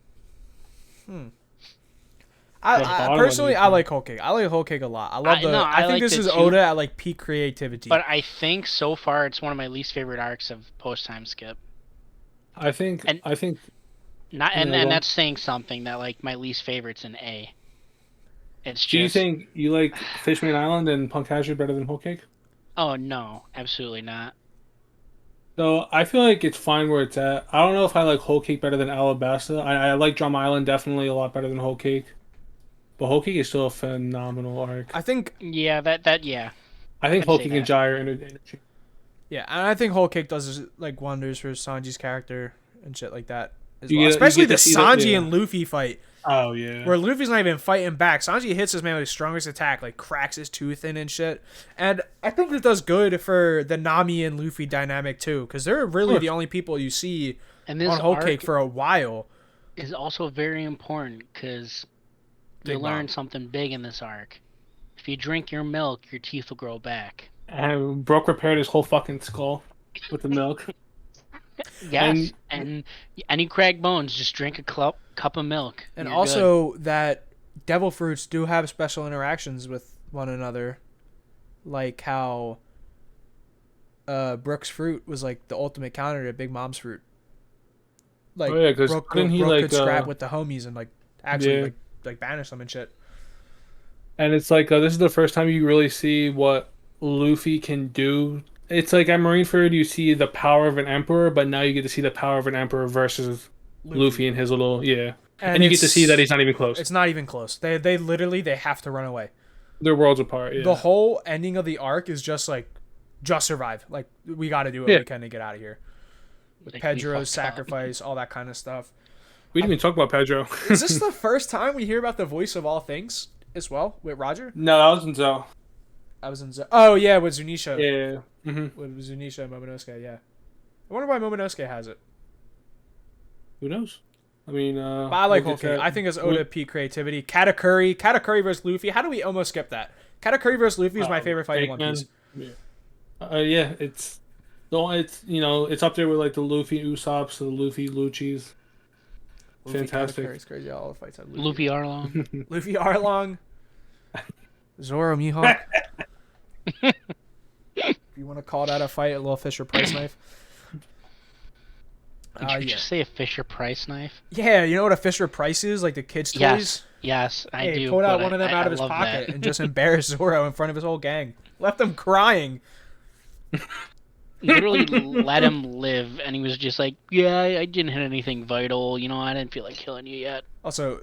I personally, I like Whole Cake. I like Whole Cake a lot. I think like this it is too. Oda at like peak creativity. But I think so far it's one of my least favorite arcs of post time skip. I think Not Yeah, and well- that's saying something that like my least favorite's an A. It's just Do you think you like Fishman Island and Punk Hazard better than Whole Cake? Oh no, absolutely not. So I feel like it's fine where it's at. I don't know if I like Whole Cake better than Alabasta. I like Drum Island definitely a lot better than Whole Cake. But Whole Cake is still a phenomenal arc. I think, Yeah, that yeah. I think I'd Whole say Cake and that. Jai are interchangeable. yeah, and I think Whole Cake does like wonders for Sanji's character and shit like that. As You well. get- you Especially get the to see the- Sanji yeah. and Luffy fight, Oh yeah. where Luffy's not even fighting back. Sanji hits his man with his strongest attack, like cracks his tooth in and shit. And I think it does good for the Nami and Luffy dynamic too, because they're really course. the only people you see And this on Whole arc Cake for a while. is also very important because you Big learn Mom. something big in this arc. If you drink your milk, your teeth will grow back. And Brook repaired his whole fucking skull with the milk. Yes, and any cracked bones, just drink a cup of milk. And You're also that devil fruits do have special interactions with one another, like how Brook's fruit was like the ultimate counter to Big Mom's fruit. Like Oh, yeah, 'cause Brook couldn't he, could like, scrap with the homies and like actually Yeah. like banish them and shit. And it's like this is the first time you really see what Luffy can do. It's like at Marineford, you see the power of an emperor, but now you get to see the power of an emperor versus Luffy and his little and you get to see that he's not even close. It's not even close. They literally they have to run away. They're worlds apart. Yeah. The whole ending of the arc is just like just survive. Like we got to do what Yeah. we can to get out of here. Like, we Pedro's fucked up. sacrifice, all that kind of stuff. We didn't even talk about Pedro. Is this the first time we hear about the voice of all things as well with Roger? No, that wasn't so. I was in. Oh yeah, with Zunisha. Yeah. Mm-hmm. With Zunisha and Momonosuke. Yeah. I wonder why Momonosuke has it. Who knows? I mean, But I like Whole at Cake. that- I think it's Oda peak creativity. Katakuri versus Luffy. How do we almost skip that? Katakuri versus Luffy is my favorite fight in One Fake Piece. Man. Yeah, it's it's up there with like the Luffy Usops, the Luffy Luccis. Fantastic. Katakuri's crazy. All the fights have Luffy Arlong. Luffy Arlong. Zoro Mihawk. If you want to call that a fight, a little Fisher Price knife. Did you Yeah. just say a Fisher Price knife? Yeah, you know what a Fisher Price is? Like the kids' toys? Yes, I Hey, do. pulled out but one of them I out of his love pocket that. and just embarrassed Zoro in front of his whole gang. Left them crying. Literally let him live, and he was just like, "Yeah, I didn't hit anything vital. You know, I didn't feel like killing you yet." Also,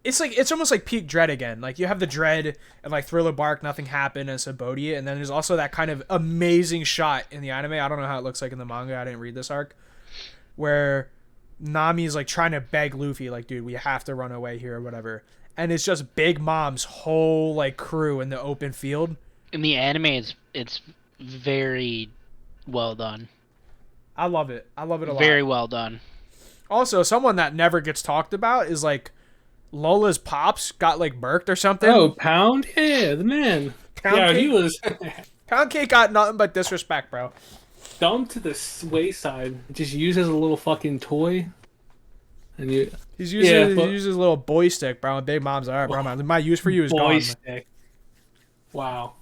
it's almost like peak Dread again. Like you have the Dread and like Thriller Bark, nothing happened, and Sabodia, and then there's also that kind of amazing shot in the anime. I don't know how it looks like in the manga. I didn't read this arc, where Nami's like trying to beg Luffy, like, dude, we have to run away here or whatever. And it's just Big Mom's whole like crew in the open field. In the anime, it's very well done. I love it. I love it a lot. Very well done. Also, someone that never gets talked about is like Lola's pops got like murked or something. Oh, Pound? Yeah, the man. Pound yeah, Cake? he was Pound Cake got nothing but disrespect, bro. dumped to the wayside. Just used as a little fucking toy. And you He's using Yeah, he but- uses his little boy stick, bro. And Big Mom's like, all right, bro. My use for you is boy gone. stick. Wow.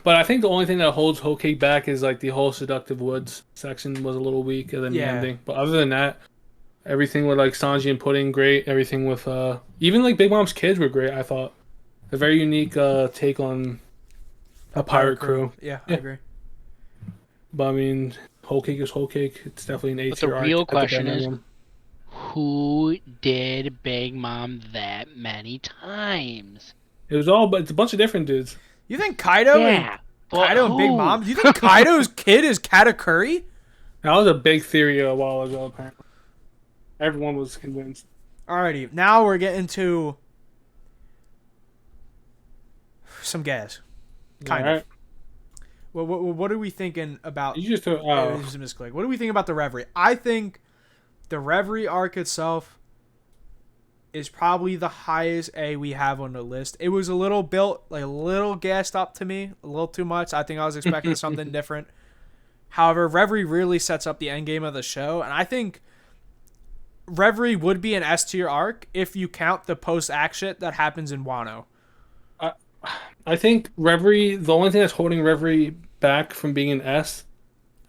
But I think the only thing that holds Whole Cake back is like the whole Seductive Woods section was a little weak, and then the Yeah. ending. But other than that, everything with like Sanji and Pudding, great. Everything with even like Big Mom's kids were great. I thought a very unique take on a pirate crew. Yeah, I Yeah. agree. But I mean, Whole Cake is Whole Cake. It's definitely an A But the tier arc real at the question bare is, minimum. who did Big Mom that many times? But it's a bunch of different dudes. You think Kaido and Yeah, but Big who? Mom? Do you think Kaido's kid is Katakuri? That was a big theory a while ago, apparently. Everyone was convinced. Alrighty, now we're getting to some gas. Kind of. Alright. What are we thinking about? You just What are we thinking about the Reverie? I think the Reverie arc itself is probably the highest A we have on the list. It was a little gassed up to me, a little too much. I think I was expecting something different. However, Reverie really sets up the end game of the show, and I think Reverie would be an S tier arc if you count the post-act shit that happens in Wano. I think Reverie, the only thing that's holding Reverie back from being an S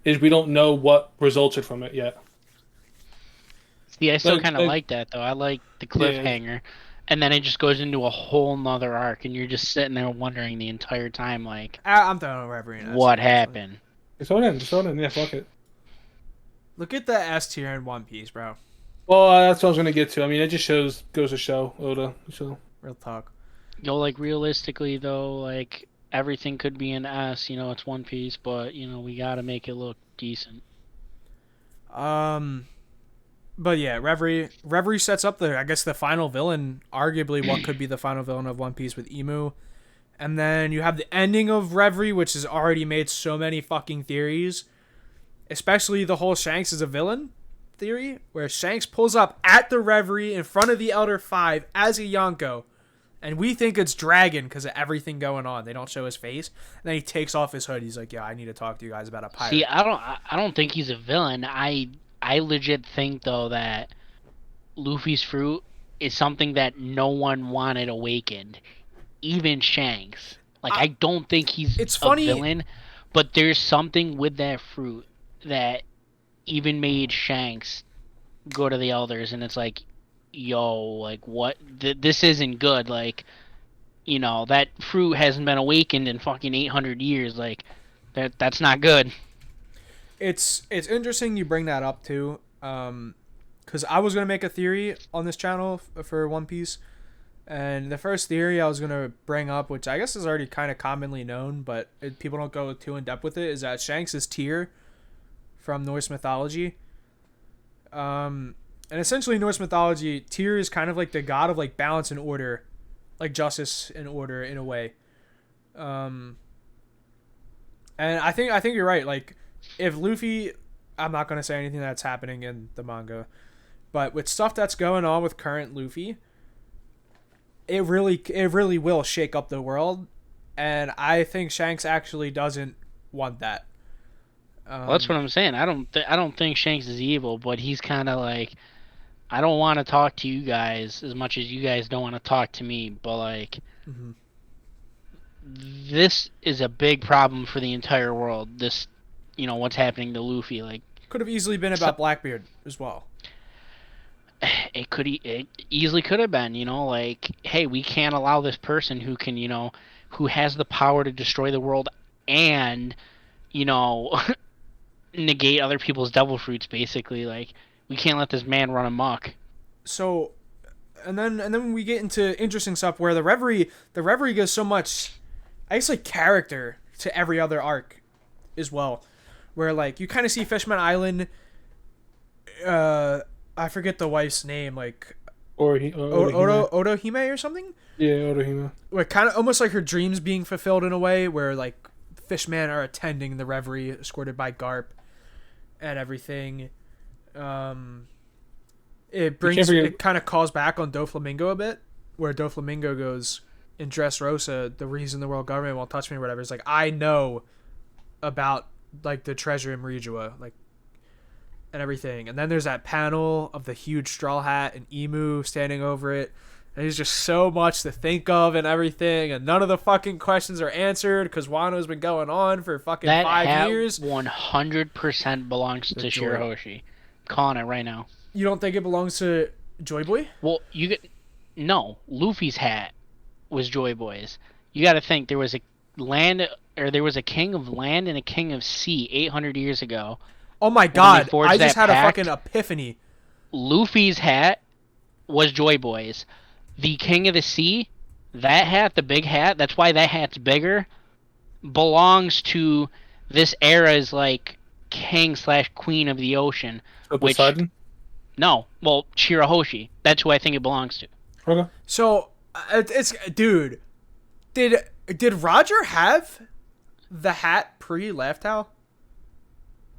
is we don't know what resulted from it yet. See, I still kind of like that, though. I like the cliffhanger. Yeah. And then it just goes into a whole nother arc, and you're just sitting there wondering the entire time, like, I'm throwing Reverie in S what tier, happened? Just throw it in. Yeah, fuck it. Look at the S tier in One Piece, bro. Well, that's what I was going to get to. I mean, it just goes to show Oda. So. Real talk. Like, realistically, though, like, everything could be an S, it's One Piece, but, we gotta make it look decent. But yeah, Reverie sets up the final villain, arguably what could be the final villain of One Piece with Emu. And then you have the ending of Reverie, which has already made so many fucking theories. Especially the whole Shanks is a villain theory, where Shanks pulls up at the Reverie in front of the Elder Five as a Yonko. And we think it's Dragon because of everything going on. They don't show his face. And then he takes off his hood. He's like, yeah, I need to talk to you guys about a pirate. See, I don't think he's a villain. I legit think, though, that Luffy's fruit is something that no one wanted awakened. Even Shanks. Like, I don't think he's a villain, but there's something with that fruit that even made Shanks go to the elders, and it's like, yo, like, what? This isn't good. Like, that fruit hasn't been awakened in fucking 800 years. Like, that's not good. It's interesting you bring that up, too, because I was going to make a theory on this channel for One Piece. And the first theory I was going to bring up, which I guess is already kind of commonly known, but people don't go too in depth with it, is that Shanks is Tyr from Norse mythology. And essentially Norse mythology, Tyr is kind of like the god of like balance and order, like justice and order in a way. And I think you're right. Like, if Luffy, I'm not going to say anything that's happening in the manga, but with stuff that's going on with current Luffy, it really will shake up the world, and I think Shanks actually doesn't want that. Well, that's what I'm saying. I don't think Shanks is evil, but he's kind of like, I don't want to talk to you guys as much as you guys don't want to talk to me, but like, this is a big problem for the entire world. This, what's happening to Luffy, like, could have easily been about Blackbeard as well. It easily could have been, like, hey, we can't allow this person who can, who has the power to destroy the world and, negate other people's devil fruits, basically. Like, we can't let this man run amok. So, and then we get into interesting stuff where the Reverie gives so much, I guess, like, character to every other arc as well. Where, like, you kind of see Fishman Island, I forget the wife's name, like Otohime or something? Yeah, Otohime. Where kind of almost like her dreams being fulfilled in a way, where like fishmen are attending the Reverie, escorted by Garp and everything. It kind of calls back on Doflamingo a bit, where Doflamingo goes, in Dressrosa, the reason the world government won't touch me or whatever is like, I know about like the treasure in Marijua, like, and everything. And then there's that panel of the huge straw hat and Emu standing over it. And there's just so much to think of and everything. And none of the fucking questions are answered because Wano's been going on for fucking 5 years. That 100% belongs to Shirahoshi. Calling it right now. You don't think it belongs to Joy Boy? Well, no. Luffy's hat was Joy Boy's. You got to think there was a king of land and a king of sea 800 years ago. Oh my god, I just had a fucking epiphany. Luffy's hat was Joy Boy's. The King of the Sea, that hat, the big hat, that's why that hat's bigger, belongs to this era's like king slash queen of the ocean, So which Poseidon. no, well Shirahoshi. That's who I think it belongs to. Okay. So it's dude. Did Roger have the hat pre Laugh Towel?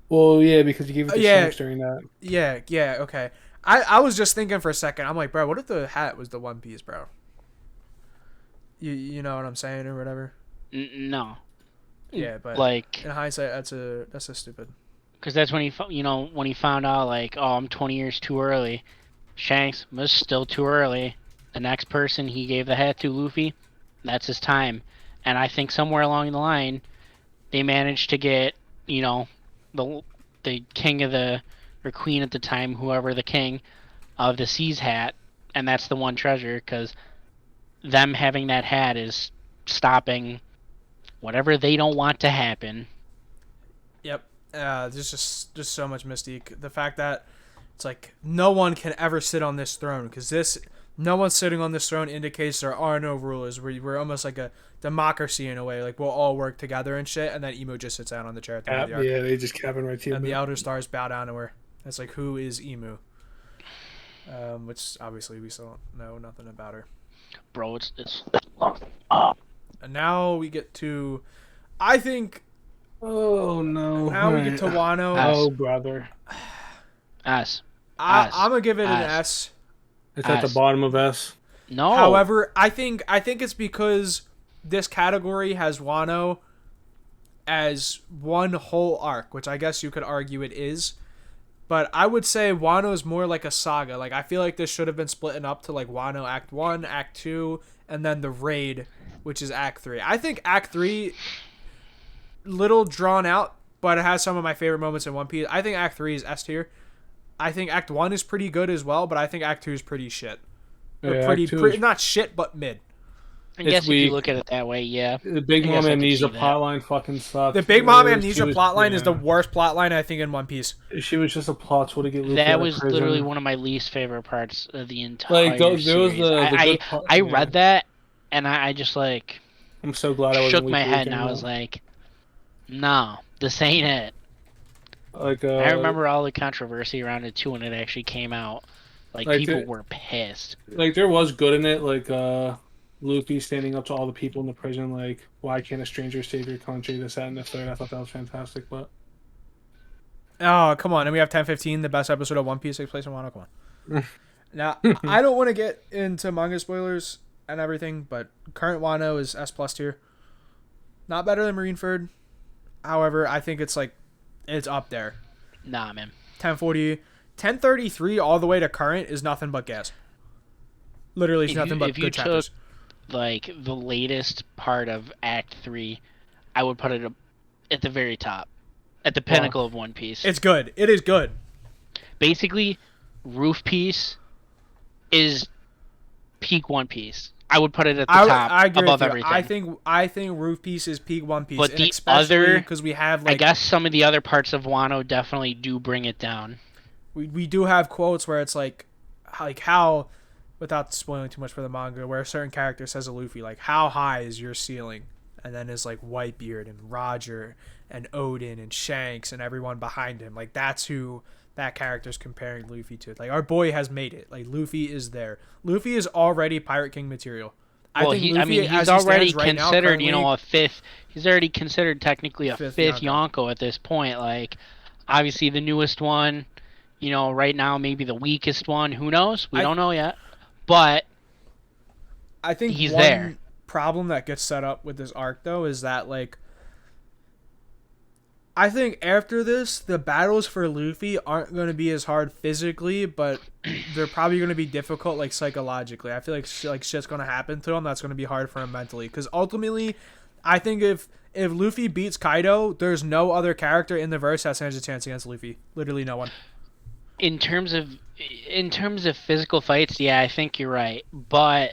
Well, yeah, because you gave it to Yeah. Shanks during that. Yeah, okay. I was just thinking for a second. I'm like, bro, what if the hat was the One Piece, bro? You know what I'm saying or whatever? No, Yeah, but like in hindsight, that's a stupid. because that's when when he found out like, oh, I'm 20 years too early. Shanks was still too early. The next person he gave the hat to, Luffy, that's his time. And I think somewhere along the line, they managed to get, the king of the, or queen at the time, whoever the king of the sea's hat, and that's the one treasure, because them having that hat is stopping whatever they don't want to happen. Yep. There's just so much mystique. The fact that it's like no one can ever sit on this throne because no one sitting on this throne indicates there are no rulers. We're almost like a democracy in a way. Like we'll all work together and shit. And then Emo just sits down on the chair at the end of the arc. Yeah, they just cabin right to you. And the Elder Stars bow down to her. It's like, who is Emu? Which obviously we still don't know nothing about her. Bro, it's And now we get to, I think. Oh no! Now we get to Wano. Oh brother. S. I'm gonna give it an S. It's at the bottom of S. No. However, I think it's because this category has Wano as one whole arc, which I guess you could argue it is. But I would say Wano is more like a saga. Like I feel like this should have been splitting up to like Wano Act 1, Act 2, and then the raid, which is Act 3. I think Act 3 little drawn out, but it has some of my favorite moments in One Piece. I think Act 3 is S tier. I think Act 1 is pretty good as well, but I think Act 2 is pretty shit. Yeah, Pretty not shit, but mid. I guess if you look at it that way, yeah. The Big Mom Amnesia plotline fucking sucks. The Big Mom Amnesia plotline is the worst plotline I think in One Piece. She was just a plot tool to get Luffy that out of was prison. literally one of my least favorite parts of the entire series. There was I read that, and I just like I'm so glad I shook my head, and I was like, no, this ain't it. Like I remember all the controversy around it too when it actually came out. Like people were pissed. Like there was good in it, like Luffy standing up to all the people in the prison, like, why can't a stranger save your country, this, that, and the third. I thought that was fantastic, but oh, come on. And we have 10:15, the best episode of One Piece takes place in Wano. Come on. Now, I don't want to get into manga spoilers and everything, but current Wano is S+ tier. Not better than Marineford. However, I think it's up there. Nah, man. 1040, 1033 all the way to current is nothing but gas. Literally, it's nothing but good chapters. Took, like, the latest part of Act 3, I would put it at the very top. At the pinnacle of One Piece. It's good. It is good. Basically, Roof Piece is peak One Piece. I would put it at the top above everything. I think Roof Piece is peak One Piece. But and the other, because we have I guess some of the other parts of Wano definitely do bring it down. We do have quotes where it's like how, without spoiling too much for the manga, where a certain character says to Luffy, like, how high is your ceiling? And then is like Whitebeard and Roger and Odin and Shanks and everyone behind him. Like that's who that character's comparing Luffy to. Like our boy has made it. Like Luffy is there. Luffy is already Pirate King material. Well, he's already considered, a fifth. He's already considered technically a fifth Yonko at this point. Like, obviously the newest one, right now maybe the weakest one. Who knows? We don't know yet. But I think he's one there. Problem that gets set up with this arc though is that I think after this the battles for Luffy aren't going to be as hard physically, but they're probably going to be difficult psychologically. I feel like shit's going to happen to him that's going to be hard for him mentally, because ultimately I think if Luffy beats Kaido, there's no other character in the verse that stands a chance against Luffy. Literally no one. In terms of physical fights, yeah, I think you're right, but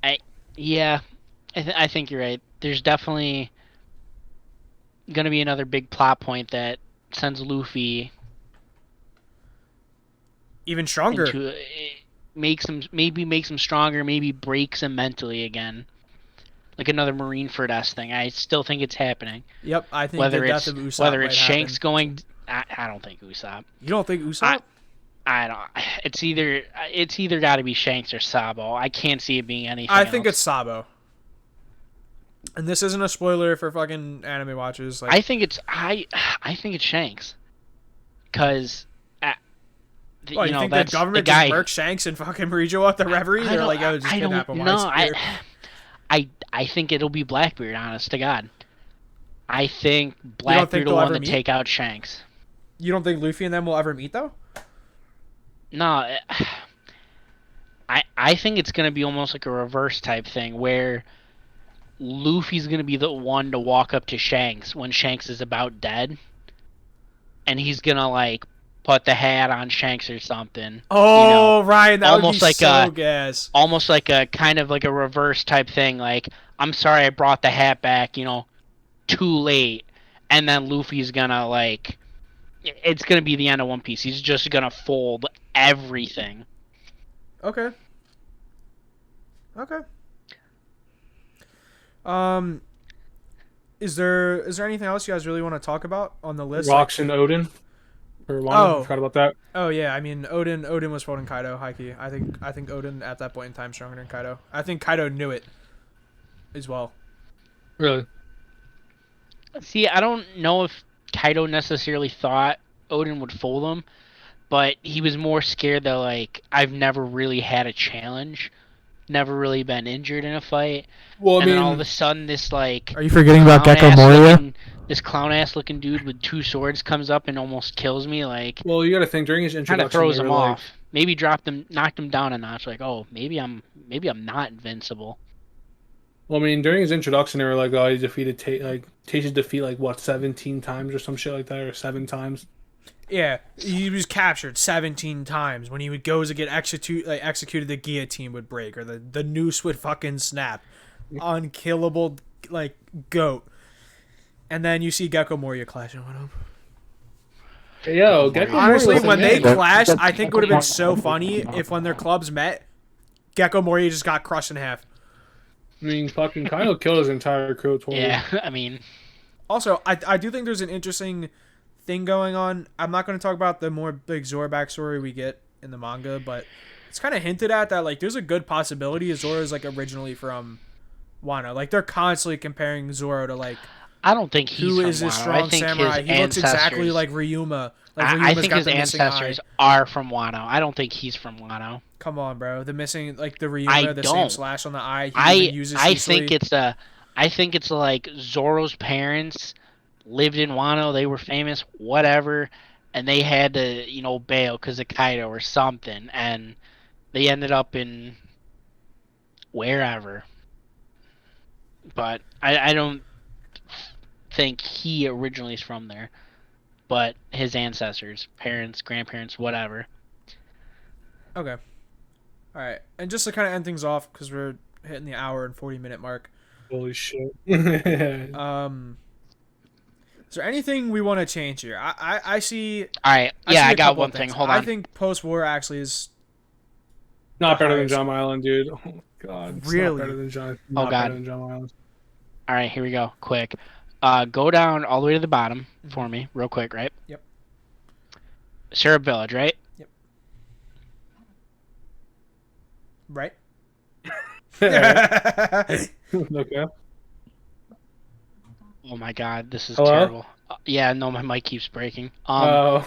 I think you're right. There's definitely going to be another big plot point that sends Luffy Even stronger. into makes him stronger, maybe breaks him mentally again, like another Marineford-esque thing. I still think it's happening. Yep, I think the death of Usopp Whether might it's Shanks happen. going, I don't think Usopp. You don't think Usopp? I don't. It's either got to be Shanks or Sabo. I can't see it being anything. I think else. it's Sabo. And this isn't a spoiler for fucking anime watchers. Like, I think it's Shanks, because you think that's the government the guy. just murked Shanks and fucking Rijo at the reverie? They're like, oh, just kidnap him. No, I think it'll be Blackbeard. Honest to God, I think Blackbeard will want to take out Shanks. You don't think Luffy and them will ever meet though? No, I think it's gonna be almost like a reverse type thing where Luffy's gonna be the one to walk up to Shanks when Shanks is about dead, and he's gonna like put the hat on Shanks or something. Oh, Ryan, that almost would be like so gas. Almost like a kind of like a reverse type thing. Like, I'm sorry I brought the hat back, too late, and then Luffy's gonna like, it's gonna be the end of One Piece. He's just gonna fold everything. Okay. Is there anything else you guys really want to talk about on the list? Rocks and Odin. Or Wano. Forgot about that. Oh yeah, I mean Odin was folding Kaido, high key. I think Odin at that point in time stronger than Kaido. I think Kaido knew it as well. Really? See, I don't know if Kaido necessarily thought Odin would fold him, but he was more scared that, like, I've never really had a challenge, never really been injured in a fight. Well, and then all of a sudden, this, like... Are you forgetting about Gecko Moria? This clown-ass looking dude with 2 swords comes up and almost kills me, like... Well, you gotta think, during his introduction... Kind of throws him off. Maybe knocked him down a notch, like, oh, maybe I'm not invincible. Well, I mean, during his introduction, they were like, oh, he defeated Taish's defeat, like, what, 17 times or some shit like that, or 7 times? Yeah, he was captured 17 times. When he would go to get executed, the guillotine would break, or the noose would fucking snap. Unkillable, like, goat. And then you see Gecko Moria clashing with him. Yo, Gecko Honestly, Moria when they clashed, I think it would have been so funny if when their clubs met, Gecko Moria just got crushed in half. I mean, fucking Kaido killed his entire crew. Yeah, I mean... Also, I do think there's an interesting thing going on. I'm not going to talk about the more big Zoro backstory we get in the manga, but it's kind of hinted at that, like, there's a good possibility Zoro is, like, originally from Wano. Like, they're constantly comparing Zoro to, like, I don't think he's who from is this Wano. strong samurai? He looks exactly like Ryuma. Like, I think his ancestors are from Wano. I don't think he's from Wano. Come on, bro. The missing, like, the Ryuma, same slash on the eye. I think it's like Zoro's parents lived in Wano. They were famous, whatever, and they had to, bail because of Kaido or something, and they ended up in wherever. But I don't think he originally is from there, but his ancestors, parents, grandparents, whatever. Okay. All right. And just to kind of end things off, because we're hitting the hour and 40-minute mark. Holy shit. Is there anything we want to change here? I see... All right. Yeah, I got one thing. Hold on. I think post-war actually is... Not better than John Island, dude. Oh, God. It's really? Not better than John, God. Better than John Island. All right, here we go. Quick. Go down all the way to the bottom for me, real quick, right? Yep. Syrup Village, right? Yep. Right? Okay. Oh my God, this is Hello? terrible. Yeah, no, my mic keeps breaking. So,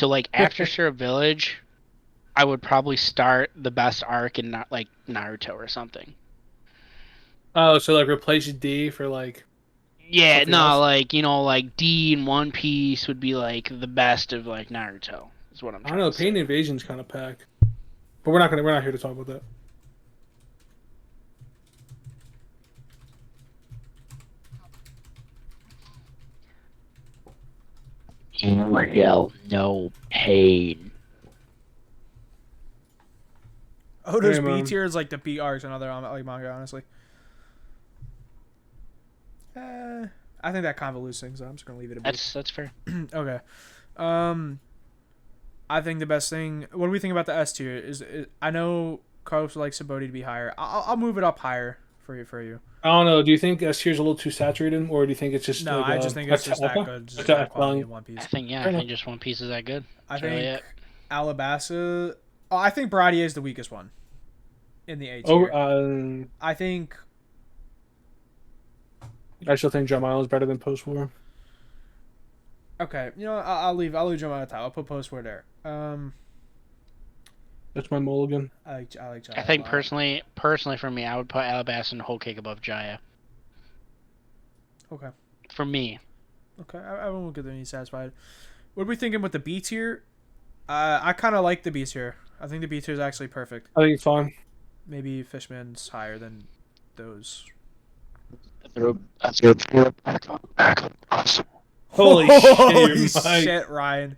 like, after Syrup Village, I would probably start the best arc in, like, Naruto or something. Oh, so, like, replace D for, like... Yeah, no, else? Like, like, D in One Piece would be, like, the best of, like, Naruto, is what I'm trying to say. I don't know, Pain Invasion's kind of packed. But we're not here to talk about that. You shall know pain. Oda's B tier is like the B arcs and other like manga, honestly. I I think that convolutes things. So I'm just gonna leave it a B. That's fair. Okay. I think the best thing. What do we think about the S tier? I know Carlos would like Sabote to be higher. I'll move it up higher for you. I don't know. Do you think S tier is a little too saturated, or do you think it's just No, like I just think it's just that okay. good. Just Okay, that quality fine. in One Piece. I think Fair enough. just One Piece is that good. I That's really think it. Alabasta. Oh, I think Baradier is the weakest one in the A tier. Oh, I think. I still think Drum Island is better than Post War. Okay, I'll leave Drum out of top. I'll put Post War there. That's my mulligan. I like Jaya I think a lot. personally for me, I would put Alabasta and Whole Cake above Jaya. Okay. For me. Okay, I won't get any satisfied. What are we thinking with the B tier? I kind of like the B tier. I think the B tier is actually perfect. I think it's fine. Maybe Fishman's higher than those. That's good. Holy shit, Ryan.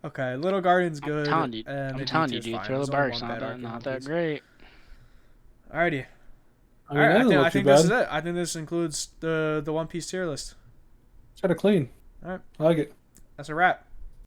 Okay, Little Garden's good. I'm telling you, D tier's dude. fine. Thriller There's only Bark's one bad arc in not One that Piece. great. Alrighty. I mean, that doesn't look I too think this bad. is it. I think this includes the One Piece tier list. It's kind of clean. All right. I like it. That's a wrap.